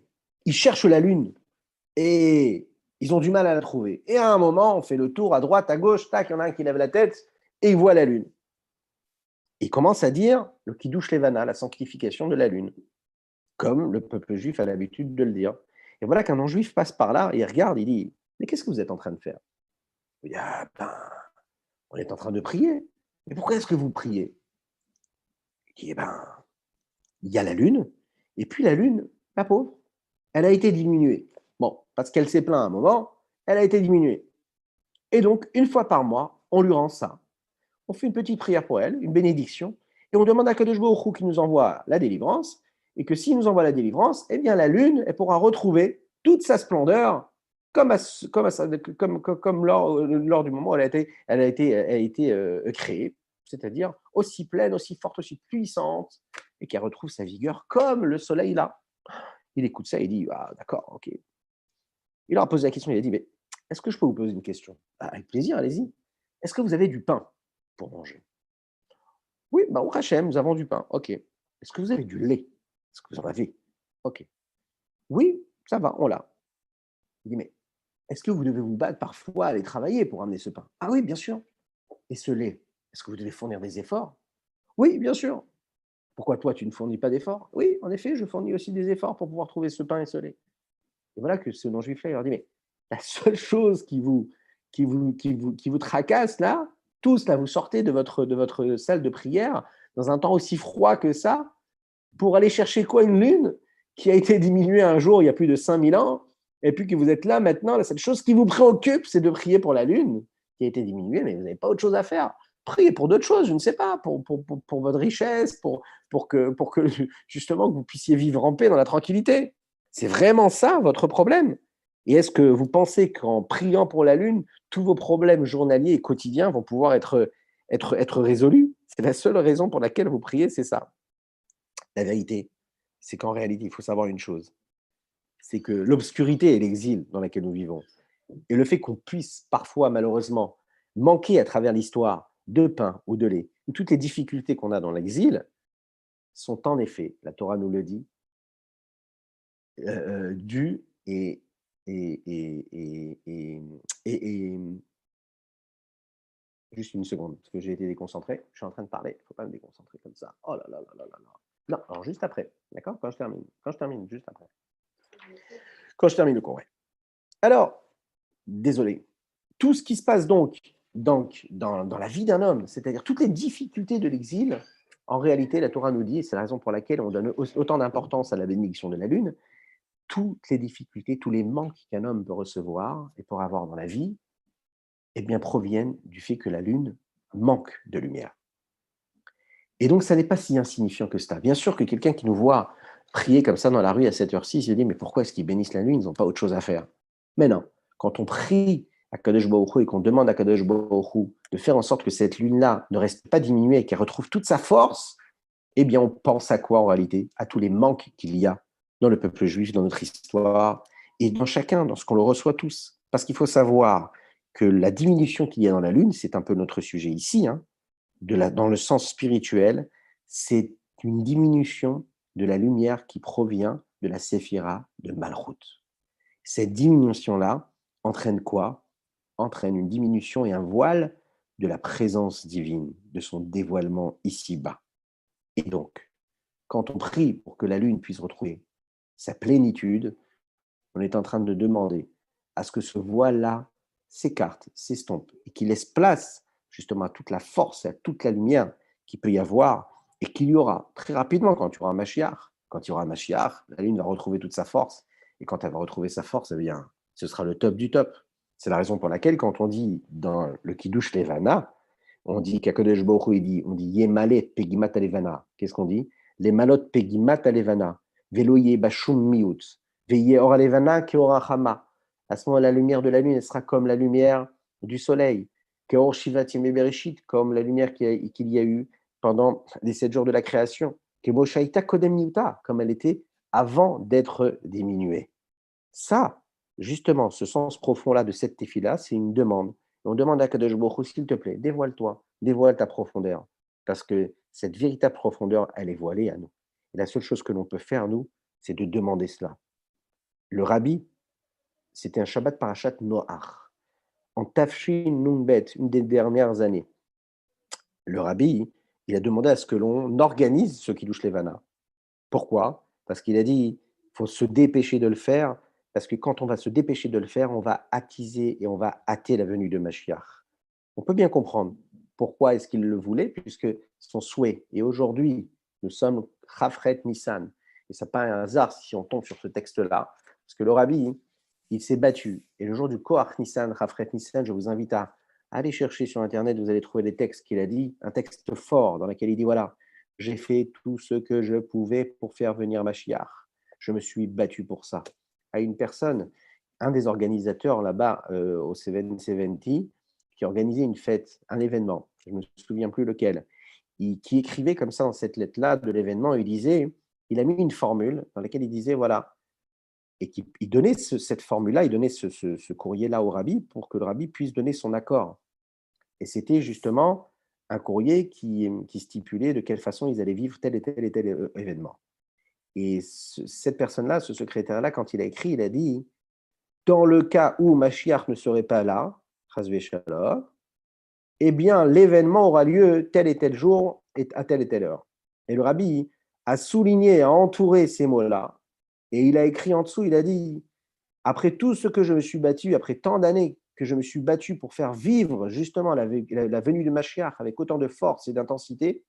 ils cherchent la lune et ils ont du mal à la trouver. Et à un moment, on fait le tour à droite, à gauche, tac, il y en a un qui lève la tête et il voit la lune. Il commence à dire le Kiddush Levana, la sanctification de la lune, comme le peuple juif a l'habitude de le dire. Et voilà qu'un non-juif passe par là, et il regarde, il dit, mais qu'est-ce que vous êtes en train de faire? Il dit, on est en train de prier. Mais pourquoi est-ce que vous priez? Il dit, il y a la lune, et puis la lune, la pauvre, elle a été diminuée. Bon, parce qu'elle s'est plainte à un moment, elle a été diminuée. Et donc, une fois par mois, on lui rend ça. On fait une petite prière pour elle, une bénédiction, et on demande à Kadosh Baruch Hu qui nous envoie la délivrance, et que s'il nous envoie la délivrance, eh bien la lune, elle pourra retrouver toute sa splendeur comme lors du moment où elle a été créée, c'est-à-dire aussi pleine, aussi forte, aussi puissante, et qu'elle retrouve sa vigueur comme le soleil là. Il écoute ça et il dit, d'accord, ok. Il leur a posé la question, il a dit, mais est-ce que je peux vous poser une question? Avec plaisir, allez-y. Est-ce que vous avez du pain pour manger? Oui, au Hachem, nous avons du pain. Ok. Est-ce que vous avez du lait? Est-ce que vous en avez? Ok. Oui, ça va, on l'a. Il dit, mais est-ce que vous devez vous battre parfois, aller travailler pour amener ce pain? Ah oui, bien sûr. Et ce lait, est-ce que vous devez fournir des efforts? Oui, bien sûr. Pourquoi toi, tu ne fournis pas d'efforts? Oui, en effet, je fournis aussi des efforts pour pouvoir trouver ce pain et ce lait. Et voilà que ce non-juif-là, il leur dit, mais la seule chose qui vous tracasse là, tous là, vous sortez de votre salle de prière dans un temps aussi froid que ça, pour aller chercher quoi? Une lune qui a été diminuée un jour il y a plus de 5000 ans, et puis que vous êtes là maintenant, la seule chose qui vous préoccupe, c'est de prier pour la lune qui a été diminuée, mais vous n'avez pas autre chose à faire. Priez pour d'autres choses, je ne sais pas, pour votre richesse, pour que justement que vous puissiez vivre en paix dans la tranquillité. C'est vraiment ça votre problème? Et est-ce que vous pensez qu'en priant pour la lune, tous vos problèmes journaliers et quotidiens vont pouvoir être résolus? C'est la seule raison pour laquelle vous priez, c'est ça. La vérité, c'est qu'en réalité, il faut savoir une chose, c'est que l'obscurité et l'exil dans laquelle nous vivons, et le fait qu'on puisse parfois, malheureusement, manquer à travers l'histoire de pain ou de lait, ou toutes les difficultés qu'on a dans l'exil, sont en effet, la Torah nous le dit, dues et juste une seconde, parce que j'ai été déconcentré. Je suis en train de parler, il ne faut pas me déconcentrer comme ça. Oh là là là là là là. Non, alors juste après, d'accord? Quand je termine. Quand je termine, juste après. Quand je termine le cours, ouais. Alors, désolé. Tout ce qui se passe donc dans la vie d'un homme, c'est-à-dire toutes les difficultés de l'exil, en réalité, la Torah nous dit, et c'est la raison pour laquelle on donne autant d'importance à la bénédiction de la lune, toutes les difficultés, tous les manques qu'un homme peut recevoir et pour avoir dans la vie, eh bien, proviennent du fait que la lune manque de lumière. Et donc, ça n'est pas si insignifiant que ça. Bien sûr que quelqu'un qui nous voit prier comme ça dans la rue à 7h06, il se dit, mais pourquoi est-ce qu'ils bénissent la lune? Ils n'ont pas autre chose à faire. Mais non, quand on prie à Kadosh Baruch Hu et qu'on demande à Kadosh Baruch Hu de faire en sorte que cette lune-là ne reste pas diminuée et qu'elle retrouve toute sa force, eh bien, on pense à quoi en réalité? À tous les manques qu'il y a dans le peuple juif, dans notre histoire, et dans chacun, dans ce qu'on le reçoit tous. Parce qu'il faut savoir que la diminution qu'il y a dans la lune, c'est un peu notre sujet ici, hein, dans le sens spirituel, c'est une diminution de la lumière qui provient de la séphira de Malchut. Cette diminution-là entraîne quoi? Entraîne une diminution et un voile de la présence divine, de son dévoilement ici-bas. Et donc, quand on prie pour que la lune puisse retrouver sa plénitude, on est en train de demander à ce que ce voile-là s'écarte, s'estompe, et qu'il laisse place justement à toute la force et à toute la lumière qu'il peut y avoir, et qu'il y aura très rapidement quand il y aura un Mashiach. Quand il y aura un Mashiach, la lune va retrouver toute sa force, et quand elle va retrouver sa force, eh bien, ce sera le top du top. C'est la raison pour laquelle, quand on dit dans le Kiddush Levana, on dit qu'Akadosh Baruch Hu, on dit Yemale Pegimat Alevana. Qu'est-ce qu'on dit? Les malot Pegimat Alevana. Veloye Bashum Miut. Veillez or Alevana Keora Chama. À ce moment, la lumière de la lune, elle sera comme la lumière du soleil. Keor Shivat Yemei Bereshit, comme la lumière qu'il y a eu pendant les 7 jours de la création. Kemoshaita Kodem Miuta, comme elle était avant d'être diminuée. Ça, justement, ce sens profond-là de cette tefila, c'est une demande. On demande à Kadosh Baruch Hu, s'il te plaît, dévoile-toi, dévoile ta profondeur. Parce que cette véritable profondeur, elle est voilée à nous. Et la seule chose que l'on peut faire, nous, c'est de demander cela. Le rabbi, c'était un Shabbat Parashat Noach. En Tafshin Nunbet, une des dernières années, le rabbi, il a demandé à ce que l'on organise ce Kiddush Levana. Pourquoi? Parce qu'il a dit, il faut se dépêcher de le faire, parce que quand on va se dépêcher de le faire, on va attiser et on va hâter la venue de Mashiach. On peut bien comprendre pourquoi est-ce qu'il le voulait, puisque son souhait, et aujourd'hui, nous sommes Chafret Nissan, et ce n'est pas un hasard si on tombe sur ce texte-là, parce que le rabbi, il s'est battu, et le jour du Koach Nissan, Chafret Nissan, je vous invite à aller chercher sur Internet, vous allez trouver des textes qu'il a dit, un texte fort dans lequel il dit, voilà, j'ai fait tout ce que je pouvais pour faire venir Mashiach. Je me suis battu pour ça. À une personne, un des organisateurs là-bas au 770, qui organisait une fête, un événement, je ne me souviens plus lequel, qui écrivait comme ça dans cette lettre-là de l'événement, il disait, il a mis une formule dans laquelle il disait, voilà, et il donnait cette formule-là, il donnait ce courrier-là au rabbi pour que le rabbi puisse donner son accord. Et c'était justement un courrier qui stipulait de quelle façon ils allaient vivre tel et tel événement. Et cette personne-là, ce secrétaire-là, quand il a écrit, il a dit, dans le cas où Mashiach ne serait pas là, Chas Shalom, eh bien, l'événement aura lieu tel et tel jour à telle et telle heure. Et le rabbi a souligné, a entouré ces mots-là, et il a écrit en dessous, il a dit, après tout ce que je me suis battu, après tant d'années que je me suis battu pour faire vivre justement la venue de Mashiach avec autant de force et d'intensité,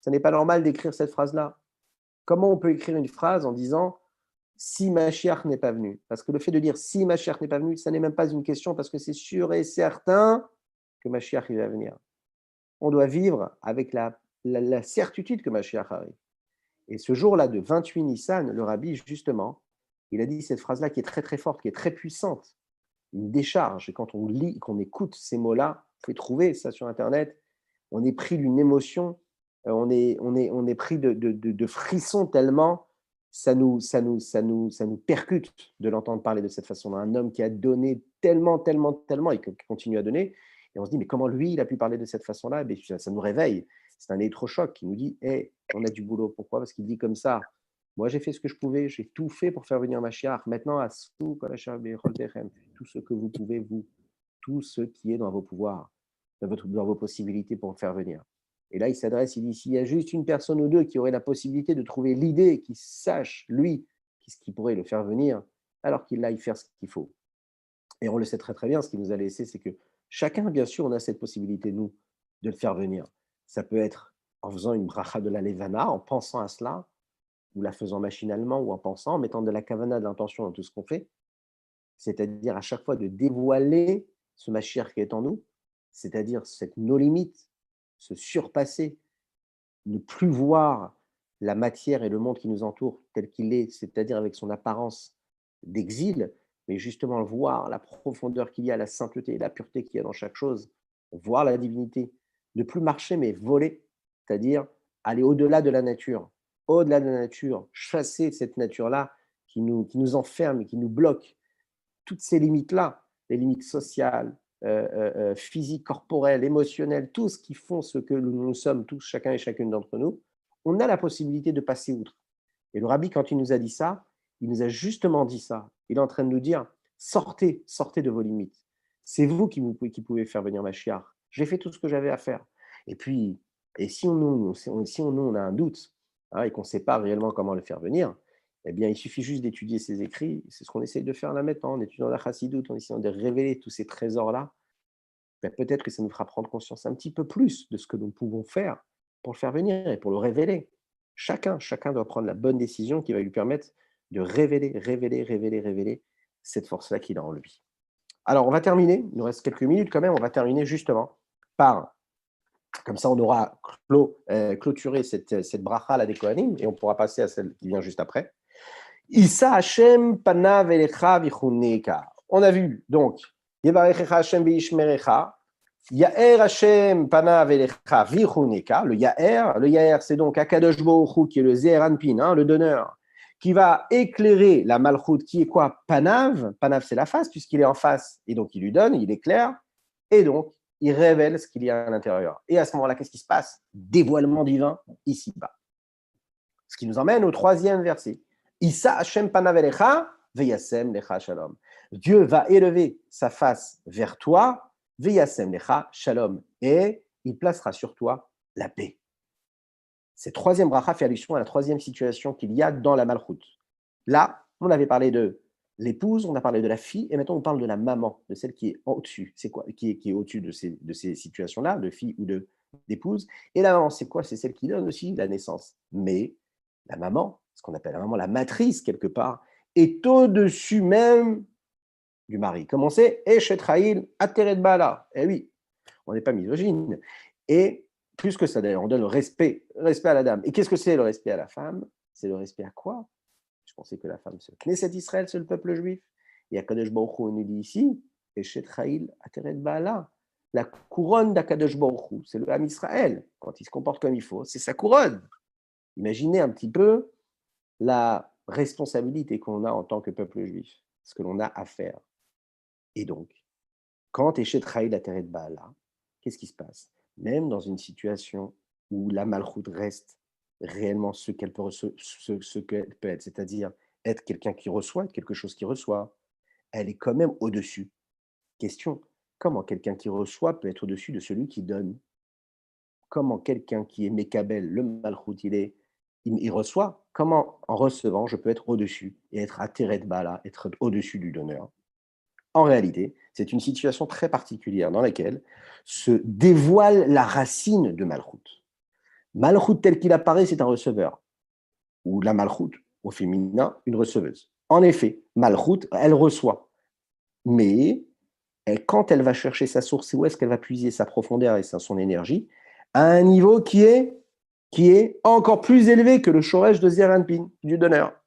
ce n'est pas normal d'écrire cette phrase-là. Comment on peut écrire une phrase en disant si Mashiach n'est pas venu? Parce que le fait de dire si Mashiach n'est pas venu, ça n'est même pas une question parce que c'est sûr et certain que Mashiach il va venir. on doit vivre avec la certitude que Mashiach arrive. Et ce jour-là de 28 Nissan, le Rabbi, justement, il a dit cette phrase-là qui est très très forte, qui est très puissante, une décharge. Et quand on lit, qu'on écoute ces mots-là, vous pouvez trouver ça sur Internet, on est pris d'une émotion, on est pris de frissons tellement ça nous percute de l'entendre parler de cette façon-là. Un homme qui a donné tellement, tellement, tellement et qui continue à donner. Et on se dit, mais comment lui, il a pu parler de cette façon-là? Et bien, ça nous réveille. C'est un électrochoc qui nous dit, hey, on a du boulot. Pourquoi? Parce qu'il dit comme ça. Moi, j'ai fait ce que je pouvais, j'ai tout fait pour faire venir Mashiach. Maintenant, à tout ce que vous pouvez, vous, tout ce qui est dans vos pouvoirs, dans vos possibilités pour le faire venir. Et là, il s'adresse, il dit, s'il y a juste une personne ou deux qui aurait la possibilité de trouver l'idée, qui sache, lui, ce qui pourrait le faire venir, alors qu'il aille faire ce qu'il faut. Et on le sait très très bien, ce qu'il nous a laissé, c'est que chacun, bien sûr, on a cette possibilité, nous, de le faire venir. Ça peut être en faisant une bracha de la levana, en pensant à cela, ou la faisant machinalement, ou en pensant, en mettant de la kavana, de l'intention dans tout ce qu'on fait. C'est-à-dire à chaque fois de dévoiler ce Mashiach qui est en nous, c'est-à-dire nos limites, se surpasser, ne plus voir la matière et le monde qui nous entoure tel qu'il est, c'est-à-dire avec son apparence d'exil, mais justement voir la profondeur qu'il y a, la sainteté et la pureté qu'il y a dans chaque chose, voir la divinité, ne plus marcher mais voler, c'est-à-dire aller au-delà de la nature, chasser cette nature-là qui nous enferme et qui nous bloque, toutes ces limites-là, les limites sociales, physiques, corporelles, émotionnelles, tout ce qui font ce que nous sommes tous, chacun et chacune d'entre nous, on a la possibilité de passer outre. Et le Rabbi, quand il nous a dit ça, il nous a justement dit ça. Il est en train de nous dire, sortez de vos limites. C'est vous qui pouvez faire venir Mashiach. J'ai fait tout ce que j'avais à faire. Et puis, si on a un doute, et qu'on ne sait pas réellement comment le faire venir, eh bien, il suffit juste d'étudier ses écrits. C'est ce qu'on essaye de faire là maintenant, en étudiant la Chassidoute, en essayant de révéler tous ces trésors-là. Peut-être que ça nous fera prendre conscience un petit peu plus de ce que nous pouvons faire pour le faire venir et pour le révéler. Chacun doit prendre la bonne décision qui va lui permettre de révéler cette force-là qu'il a en lui. Alors, on va terminer, il nous reste quelques minutes quand même, on va terminer justement par, comme ça on aura clôturé cette bracha la des Kohanim et on pourra passer à celle qui vient juste après. Issa Hashem panav elecha vichuneka. On a vu donc Yevarechecha Hashem veishmerecha. Ya'er Hashem panav elecha vichuneka. Le Ya'er, c'est donc Akadosh Baruch Hu qui est le Zeher Anpin, le donneur, qui va éclairer la Malchut qui est quoi? Panav, c'est la face puisqu'il est en face et donc il lui donne, il éclaire et donc il révèle ce qu'il y a à l'intérieur. Et à ce moment-là, qu'est-ce qui se passe? Dévoilement divin ici-bas. Ce qui nous emmène au troisième verset. Issa Hashem panav elecha veyasem lecha shalom. Dieu va élever sa face vers toi, veyasem lecha shalom, et il placera sur toi la paix. Cette troisième bracha fait allusion à la troisième situation qu'il y a dans la Malchut. Là, on avait parlé de l'épouse, on a parlé de la fille, et maintenant on parle de la maman, de celle qui est au-dessus. C'est quoi? Qui est au-dessus de ces situations-là, de fille ou d'épouse. Et la maman, c'est quoi? C'est celle qui donne aussi la naissance. Mais la maman, ce qu'on appelle la maman, la matrice quelque part, est au-dessus même du mari. Comme on sait, Eshet Chayil Ateret Bala. Eh oui, on n'est pas misogyne. Et plus que ça d'ailleurs, on donne le respect à la dame. Et qu'est-ce que c'est le respect à la femme? C'est le respect à quoi? Je pensais que la femme, c'est le Knesset Israël, c'est le peuple juif. Et Akadosh Baruch Hu nous dit ici, Eshet Chayil Ateret Bala. La couronne d'Akadosh Baruch Hu, c'est le Ham Israël. Quand il se comporte comme il faut, c'est sa couronne. Imaginez un petit peu la responsabilité qu'on a en tant que peuple juif, ce que l'on a à faire. Et donc, quand Eshet Chayil Ateret Bala, qu'est-ce qui se passe? Même dans une situation où la Malchut reste réellement ce qu'elle peut être, c'est-à-dire être quelqu'un qui reçoit, quelque chose qui reçoit, elle est quand même au-dessus. Question, comment quelqu'un qui reçoit peut être au-dessus de celui qui donne? Comment quelqu'un qui est Mekabel, le Malchut, il reçoit, comment en recevant je peux être au-dessus et être Ateret Bala, être au-dessus du donneur? En réalité, c'est une situation très particulière dans laquelle se dévoile la racine de Malchut. Malchut tel qu'il apparaît, c'est un receveur. Ou la Malchut, au féminin, une receveuse. En effet, Malchut, elle reçoit. Mais quand elle va chercher sa source, où est-ce qu'elle va puiser sa profondeur et son énergie? à un niveau qui est encore plus élevé que le shoresh de Zeranpin, du donneur.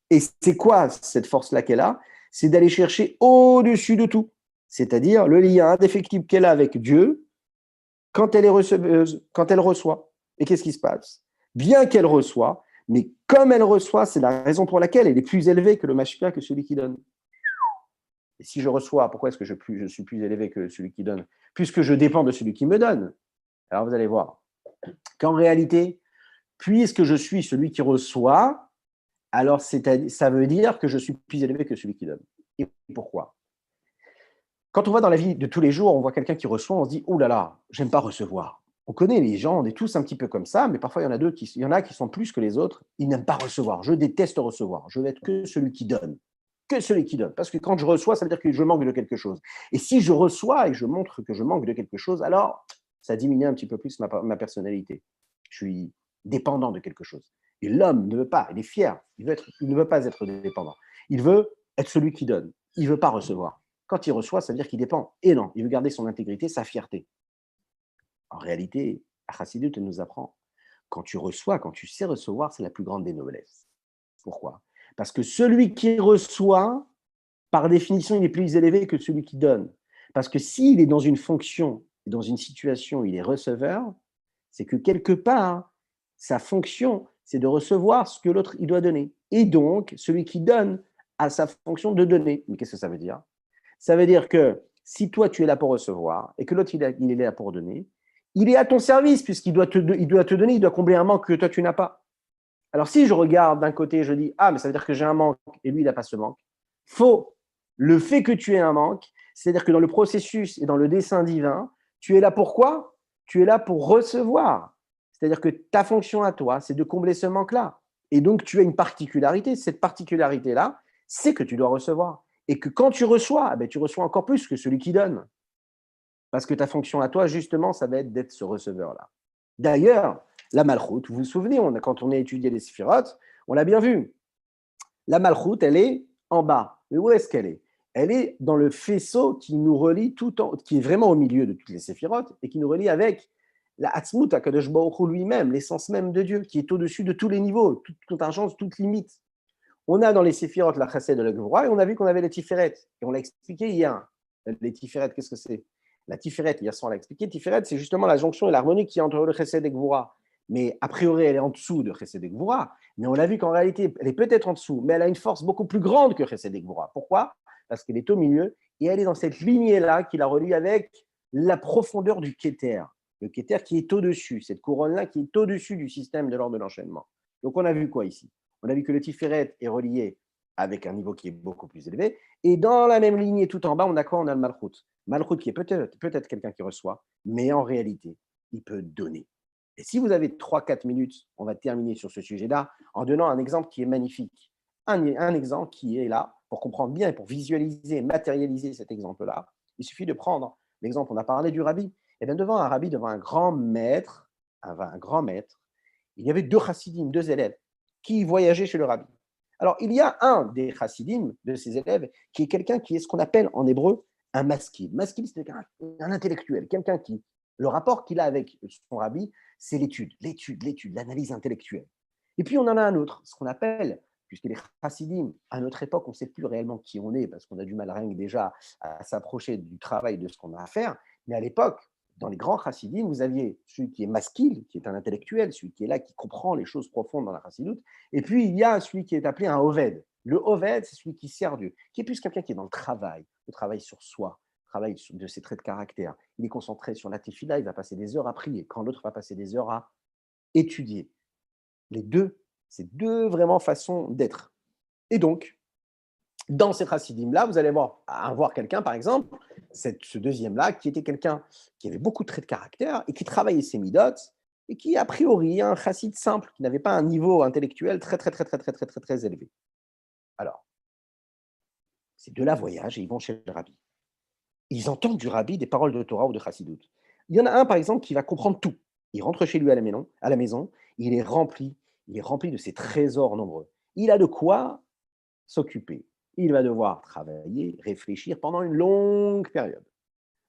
Et c'est quoi cette force-là qu'elle a? C'est d'aller chercher au-dessus de tout, c'est-à-dire le lien indéfectible qu'elle a avec Dieu quand elle est receveuse, quand elle reçoit. Et qu'est-ce qui se passe? Bien qu'elle reçoit, mais comme elle reçoit, c'est la raison pour laquelle elle est plus élevée que le Mashpia, que celui qui donne. Et si je reçois, pourquoi est-ce que je suis plus élevé que celui qui donne? Puisque je dépends de celui qui me donne. Alors vous allez voir qu'en réalité, puisque je suis celui qui reçoit, alors ça veut dire que je suis plus élevé que celui qui donne. Et pourquoi? Quand on va dans la vie de tous les jours, on voit quelqu'un qui reçoit, on se dit « Oh là là, j'aime pas recevoir ». On connaît les gens, on est tous un petit peu comme ça, mais parfois il y en a qui sont plus que les autres, ils n'aiment pas recevoir. Je déteste recevoir. Je veux être que celui qui donne. Que celui qui donne. Parce que quand je reçois, ça veut dire que je manque de quelque chose. Et si je reçois et je montre que je manque de quelque chose, alors ça diminue un petit peu plus ma personnalité. Je suis dépendant de quelque chose. Et l'homme ne veut pas, il est fier, il ne veut pas être dépendant. Il veut être celui qui donne. Il ne veut pas recevoir. Quand il reçoit, ça veut dire qu'il dépend. Et non, il veut garder son intégrité, sa fierté. En réalité, la Chassidut nous apprend, quand tu reçois, quand tu sais recevoir, c'est la plus grande des noblesses. Pourquoi? Parce que celui qui reçoit, par définition, il est plus élevé que celui qui donne. Parce que s'il est dans une fonction, dans une situation où il est receveur, c'est que quelque part, sa fonction, c'est de recevoir ce que l'autre il doit donner. Et donc, celui qui donne a sa fonction de donner. Mais qu'est-ce que ça veut dire? Ça veut dire que si toi, tu es là pour recevoir et que l'autre, il est là pour donner, il est à ton service puisqu'il doit te donner, il doit combler un manque que toi, tu n'as pas. Alors, si je regarde d'un côté, je dis « Ah, mais ça veut dire que j'ai un manque et lui, il n'a pas ce manque », faux. Le fait que tu aies un manque, c'est-à-dire que dans le processus et dans le dessein divin, tu es là pour quoi? Tu es là pour recevoir. C'est-à-dire que ta fonction à toi, c'est de combler ce manque-là. Et donc, tu as une particularité. Cette particularité-là, c'est que tu dois recevoir. Et que quand tu reçois, tu reçois encore plus que celui qui donne. Parce que ta fonction à toi, justement, ça va être d'être ce receveur-là. D'ailleurs, la malchoute, vous vous souvenez, quand on a étudié les séphirotes, on l'a bien vu. La malchoute, elle est en bas. Mais où est-ce qu'elle est? Elle est dans le faisceau qui nous relie qui est vraiment au milieu de toutes les séphirotes et qui nous relie avec la Hatzmut, Akadosh Baruch Hu lui-même, l'essence même de Dieu, qui est au-dessus de tous les niveaux, toute contingence, toute limite. On a dans les séphirotes la Chesed de la Gevura et on a vu qu'on avait les Tiferet. Et on l'a expliqué hier. Les Tiferet, qu'est-ce que c'est? La Tiferet, hier soir, on l'a expliqué. Tiferet, c'est justement la jonction et l'harmonie qui est entre le Chesed et Gevura. Mais a priori, elle est en dessous de Chesed et Gevura. Mais on l'a vu qu'en réalité, elle est peut-être en dessous, mais elle a une force beaucoup plus grande que Chesed et Gevura. Pourquoi? Parce qu'elle est au milieu et elle est dans cette lignée-là qui la relie avec la profondeur du Keter. Le Keter qui est au-dessus, cette couronne-là qui est au-dessus du système de l'ordre de l'enchaînement. Donc on a vu quoi ici? On a vu que le Tiferet est relié avec un niveau qui est beaucoup plus élevé. Et dans la même lignée, tout en bas, on a quoi? On a le Malchut. Malchut qui est peut-être quelqu'un qui reçoit, mais en réalité, il peut donner. Et si vous avez 3-4 minutes, on va terminer sur ce sujet-là en donnant un exemple qui est magnifique. Un exemple qui est là pour comprendre bien et pour visualiser, matérialiser cet exemple-là. Il suffit de prendre l'exemple, on a parlé du rabbi. Et bien devant un rabbi, devant un grand maître, il y avait 2 chassidim, 2 élèves qui voyageaient chez le rabbi. Alors, il y a un des chassidim, de ces élèves, qui est quelqu'un qui est ce qu'on appelle en hébreu un maskil. Maskil, c'est un intellectuel, quelqu'un qui, le rapport qu'il a avec son rabbi, c'est l'étude, l'analyse intellectuelle. Et puis, on en a un autre, ce qu'on appelle, puisque les chassidim, à notre époque, on ne sait plus réellement qui on est, parce qu'on a du mal rien que déjà à s'approcher du travail de ce qu'on a à faire, mais à l'époque, dans les grands chassidim, vous aviez celui qui est maskil, qui est un intellectuel, celui qui est là, qui comprend les choses profondes dans la chassidoute, et puis il y a celui qui est appelé un oved. Le oved, c'est celui qui sert Dieu, qui est plus quelqu'un qui est dans le travail sur soi, le travail de ses traits de caractère. Il est concentré sur la tefila, il va passer des heures à prier, quand l'autre va passer des heures à étudier. Les deux, c'est 2 vraiment façons d'être. Et donc, dans ces chassidim-là, vous allez voir quelqu'un, par exemple, ce deuxième-là, qui était quelqu'un qui avait beaucoup de traits de caractère et qui travaillait ses midotes et qui, a priori, est un chassid simple, qui n'avait pas un niveau intellectuel très élevé. Alors, ces deux-là voyagent et ils vont chez le rabbi. Ils entendent du rabbi des paroles de Torah ou de chassidoute. Il y en a un, par exemple, qui va comprendre tout. Il rentre chez lui à la maison, il est rempli de ses trésors nombreux. Il a de quoi s'occuper. Il va devoir travailler, réfléchir pendant une longue période.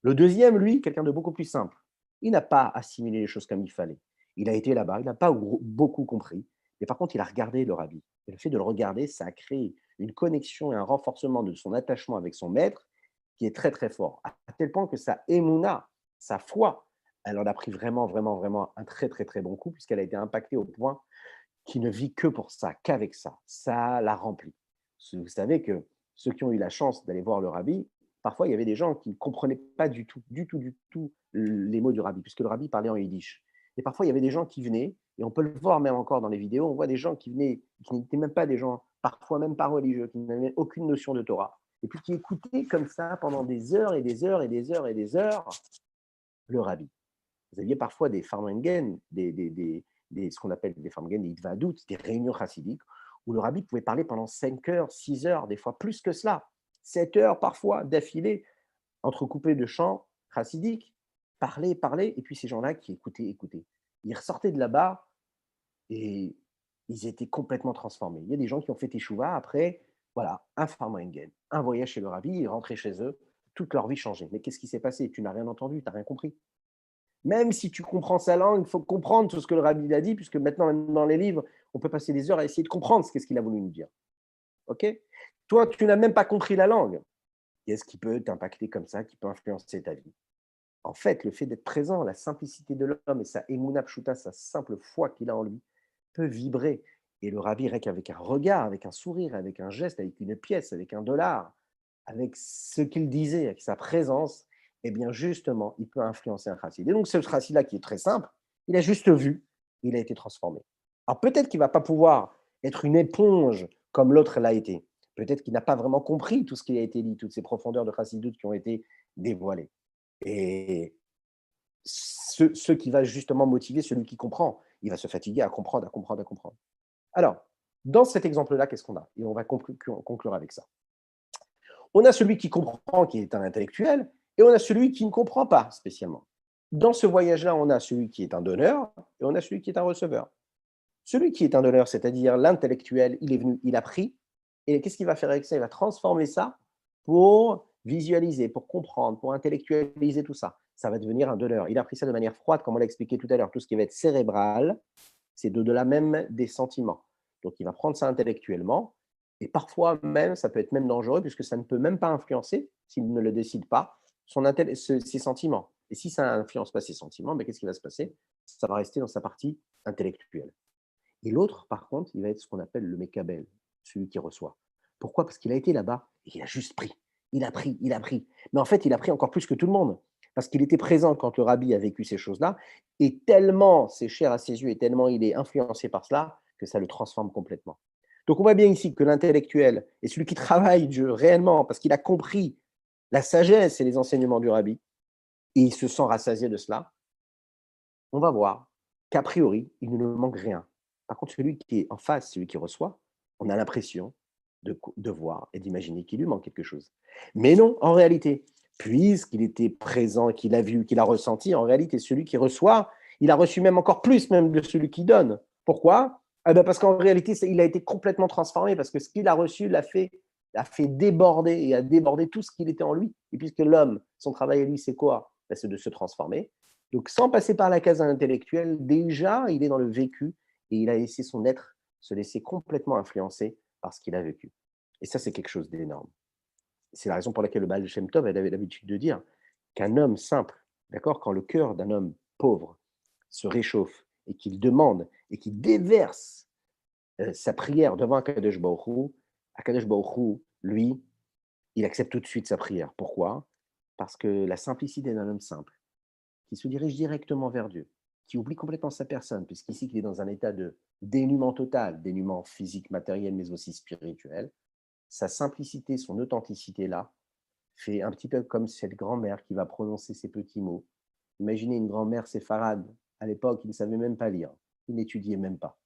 Le deuxième, lui, quelqu'un de beaucoup plus simple. Il n'a pas assimilé les choses comme il fallait. Il a été là-bas, il n'a pas beaucoup compris, mais par contre, il a regardé le rabbi. Et le fait de le regarder, ça a créé une connexion et un renforcement de son attachement avec son maître qui est très, très fort. À tel point que sa émouna, sa foi, elle en a pris vraiment, vraiment, vraiment un très, très, très bon coup, puisqu'elle a été impactée au point qu'il ne vit que pour ça, qu'avec ça. Ça l'a rempli. Vous savez que ceux qui ont eu la chance d'aller voir le rabbi, parfois il y avait des gens qui ne comprenaient pas du tout, du tout, du tout les mots du rabbi, puisque le rabbi parlait en yiddish. Et parfois il y avait des gens qui venaient, et on peut le voir même encore dans les vidéos, on voit des gens qui venaient, qui n'étaient même pas des gens, parfois même pas religieux, qui n'avaient aucune notion de Torah, et puis qui écoutaient comme ça pendant des heures et des heures et des heures et des heures le rabbi. Vous aviez parfois des farmengen, ce qu'on appelle des farmengen, des hitvadout, des réunions chassidiques, où le rabbi pouvait parler pendant 5 heures, 6 heures, des fois plus que cela, 7 heures parfois d'affilée, entrecoupés de chants chassidiques, parler, parler, et puis ces gens-là qui écoutaient, écoutaient. Ils ressortaient de là-bas et ils étaient complètement transformés. Il y a des gens qui ont fait teshuva après, voilà, un farmengen, un voyage chez le rabbi, ils rentraient chez eux, toute leur vie changeait. Mais qu'est-ce qui s'est passé? Tu n'as rien entendu, tu n'as rien compris. Même si tu comprends sa langue, il faut comprendre tout ce que le rabbi a dit, puisque maintenant, même dans les livres, on peut passer des heures à essayer de comprendre ce qu'il a voulu nous dire. OK? Toi, tu n'as même pas compris la langue. Qu'est-ce qui peut t'impacter comme ça, qui peut influencer ta vie? En fait, le fait d'être présent, la simplicité de l'homme et sa émouna pshuta, sa simple foi qu'il a en lui, peut vibrer. Et le rabbi, rien qu'avec un regard, avec un sourire, avec un geste, avec une pièce, avec un dollar, avec ce qu'il disait, avec sa présence, eh bien justement, il peut influencer un chassid. Et donc ce chassid-là qui est très simple, il a juste vu, il a été transformé. Alors peut-être qu'il ne va pas pouvoir être une éponge comme l'autre l'a été. Peut-être qu'il n'a pas vraiment compris tout ce qui a été dit, toutes ces profondeurs de chassidoute qui ont été dévoilées. Et ce qui va justement motiver celui qui comprend, il va se fatiguer à comprendre, à comprendre, à comprendre. Alors, dans cet exemple-là, qu'est-ce qu'on a? Et on va conclure avec ça. On a celui qui comprend, qui est un intellectuel, et on a celui qui ne comprend pas spécialement. Dans ce voyage-là, on a celui qui est un donneur et on a celui qui est un receveur. Celui qui est un donneur, c'est-à-dire l'intellectuel, il est venu, il a pris, et qu'est-ce qu'il va faire avec ça? Il va transformer ça pour visualiser, pour comprendre, pour intellectualiser tout ça. Ça va devenir un donneur. Il a pris ça de manière froide, comme on l'a expliqué tout à l'heure. Tout ce qui va être cérébral, c'est de-delà même des sentiments. Donc, il va prendre ça intellectuellement, et parfois même, ça peut être même dangereux, puisque ça ne peut même pas influencer, s'il ne le décide pas, ses sentiments. Et si ça n'influence pas ses sentiments, ben, qu'est-ce qui va se passer? Ça va rester dans sa partie intellectuelle. Et l'autre, par contre, il va être ce qu'on appelle le mécabel, celui qui reçoit. Pourquoi? Parce qu'il a été là-bas et il a juste pris. Il a pris, il a pris. Mais en fait, il a pris encore plus que tout le monde. Parce qu'il était présent quand le rabbi a vécu ces choses-là. Et tellement c'est cher à ses yeux et tellement il est influencé par cela que ça le transforme complètement. Donc on voit bien ici que l'intellectuel est celui qui travaille Dieu réellement parce qu'il a compris la sagesse et les enseignements du rabbi et il se sent rassasié de cela. On va voir qu'a priori, il ne manque rien. Par contre, celui qui est en face, celui qui reçoit, on a l'impression de voir et d'imaginer qu'il lui manque quelque chose. Mais non, en réalité, puisqu'il était présent, qu'il a vu, qu'il a ressenti, en réalité, celui qui reçoit, il a reçu même encore plus même de celui qui donne. Pourquoi? Eh bien parce qu'en réalité, il a été complètement transformé, parce que ce qu'il a reçu l'a fait déborder et a débordé tout ce qu'il était en lui. Et puisque l'homme, son travail à lui, c'est quoi? Ben, c'est de se transformer. Donc, sans passer par la case intellectuelle, déjà, il est dans le vécu et il a laissé son être se laisser complètement influencer par ce qu'il a vécu. Et ça, c'est quelque chose d'énorme. C'est la raison pour laquelle le Baal Shem Tov avait l'habitude de dire qu'un homme simple, d'accord, quand le cœur d'un homme pauvre se réchauffe et qu'il demande et qu'il déverse sa prière devant Akadosh Baruch Hu, lui, il accepte tout de suite sa prière. Pourquoi? Parce que la simplicité d'un homme simple, qui se dirige directement vers Dieu, qui oublie complètement sa personne, puisqu'ici il est dans un état de dénuement total, dénuement physique, matériel, mais aussi spirituel, sa simplicité, son authenticité-là, fait un petit peu comme cette grand-mère qui va prononcer ces petits mots. Imaginez une grand-mère séfarade, à l'époque, ils ne savaient même pas lire, ils n'étudiaient même pas.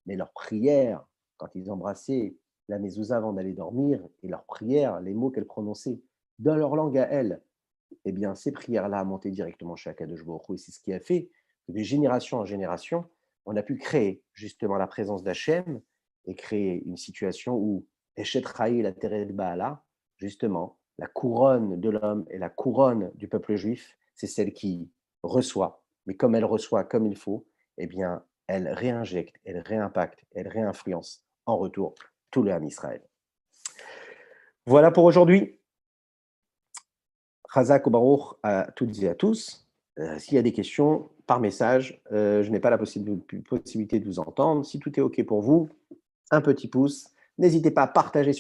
Mais leurs prières, quand ils embrassaient la mezouza avant d'aller dormir, et leurs prières, les mots qu'elles prononçaient dans leur langue à elles, eh bien, ces prières-là montaient directement chez Akadosh Baruch Hu. Et c'est ce qui a fait que de génération en génération, on a pu créer justement la présence d'Hachem et créer une situation où Eshet Raï la Tered Baala, justement, la couronne de l'homme et la couronne du peuple juif, c'est celle qui reçoit mais comme elle reçoit comme il faut, eh bien, elle réinjecte, elle réimpacte, elle réinfluence en retour tout le Ham Israël. Voilà pour aujourd'hui. Chazak ou Baruch à toutes et à tous. S'il y a des questions, par message, je n'ai pas la possibilité de vous entendre. Si tout est OK pour vous, un petit pouce. N'hésitez pas à partager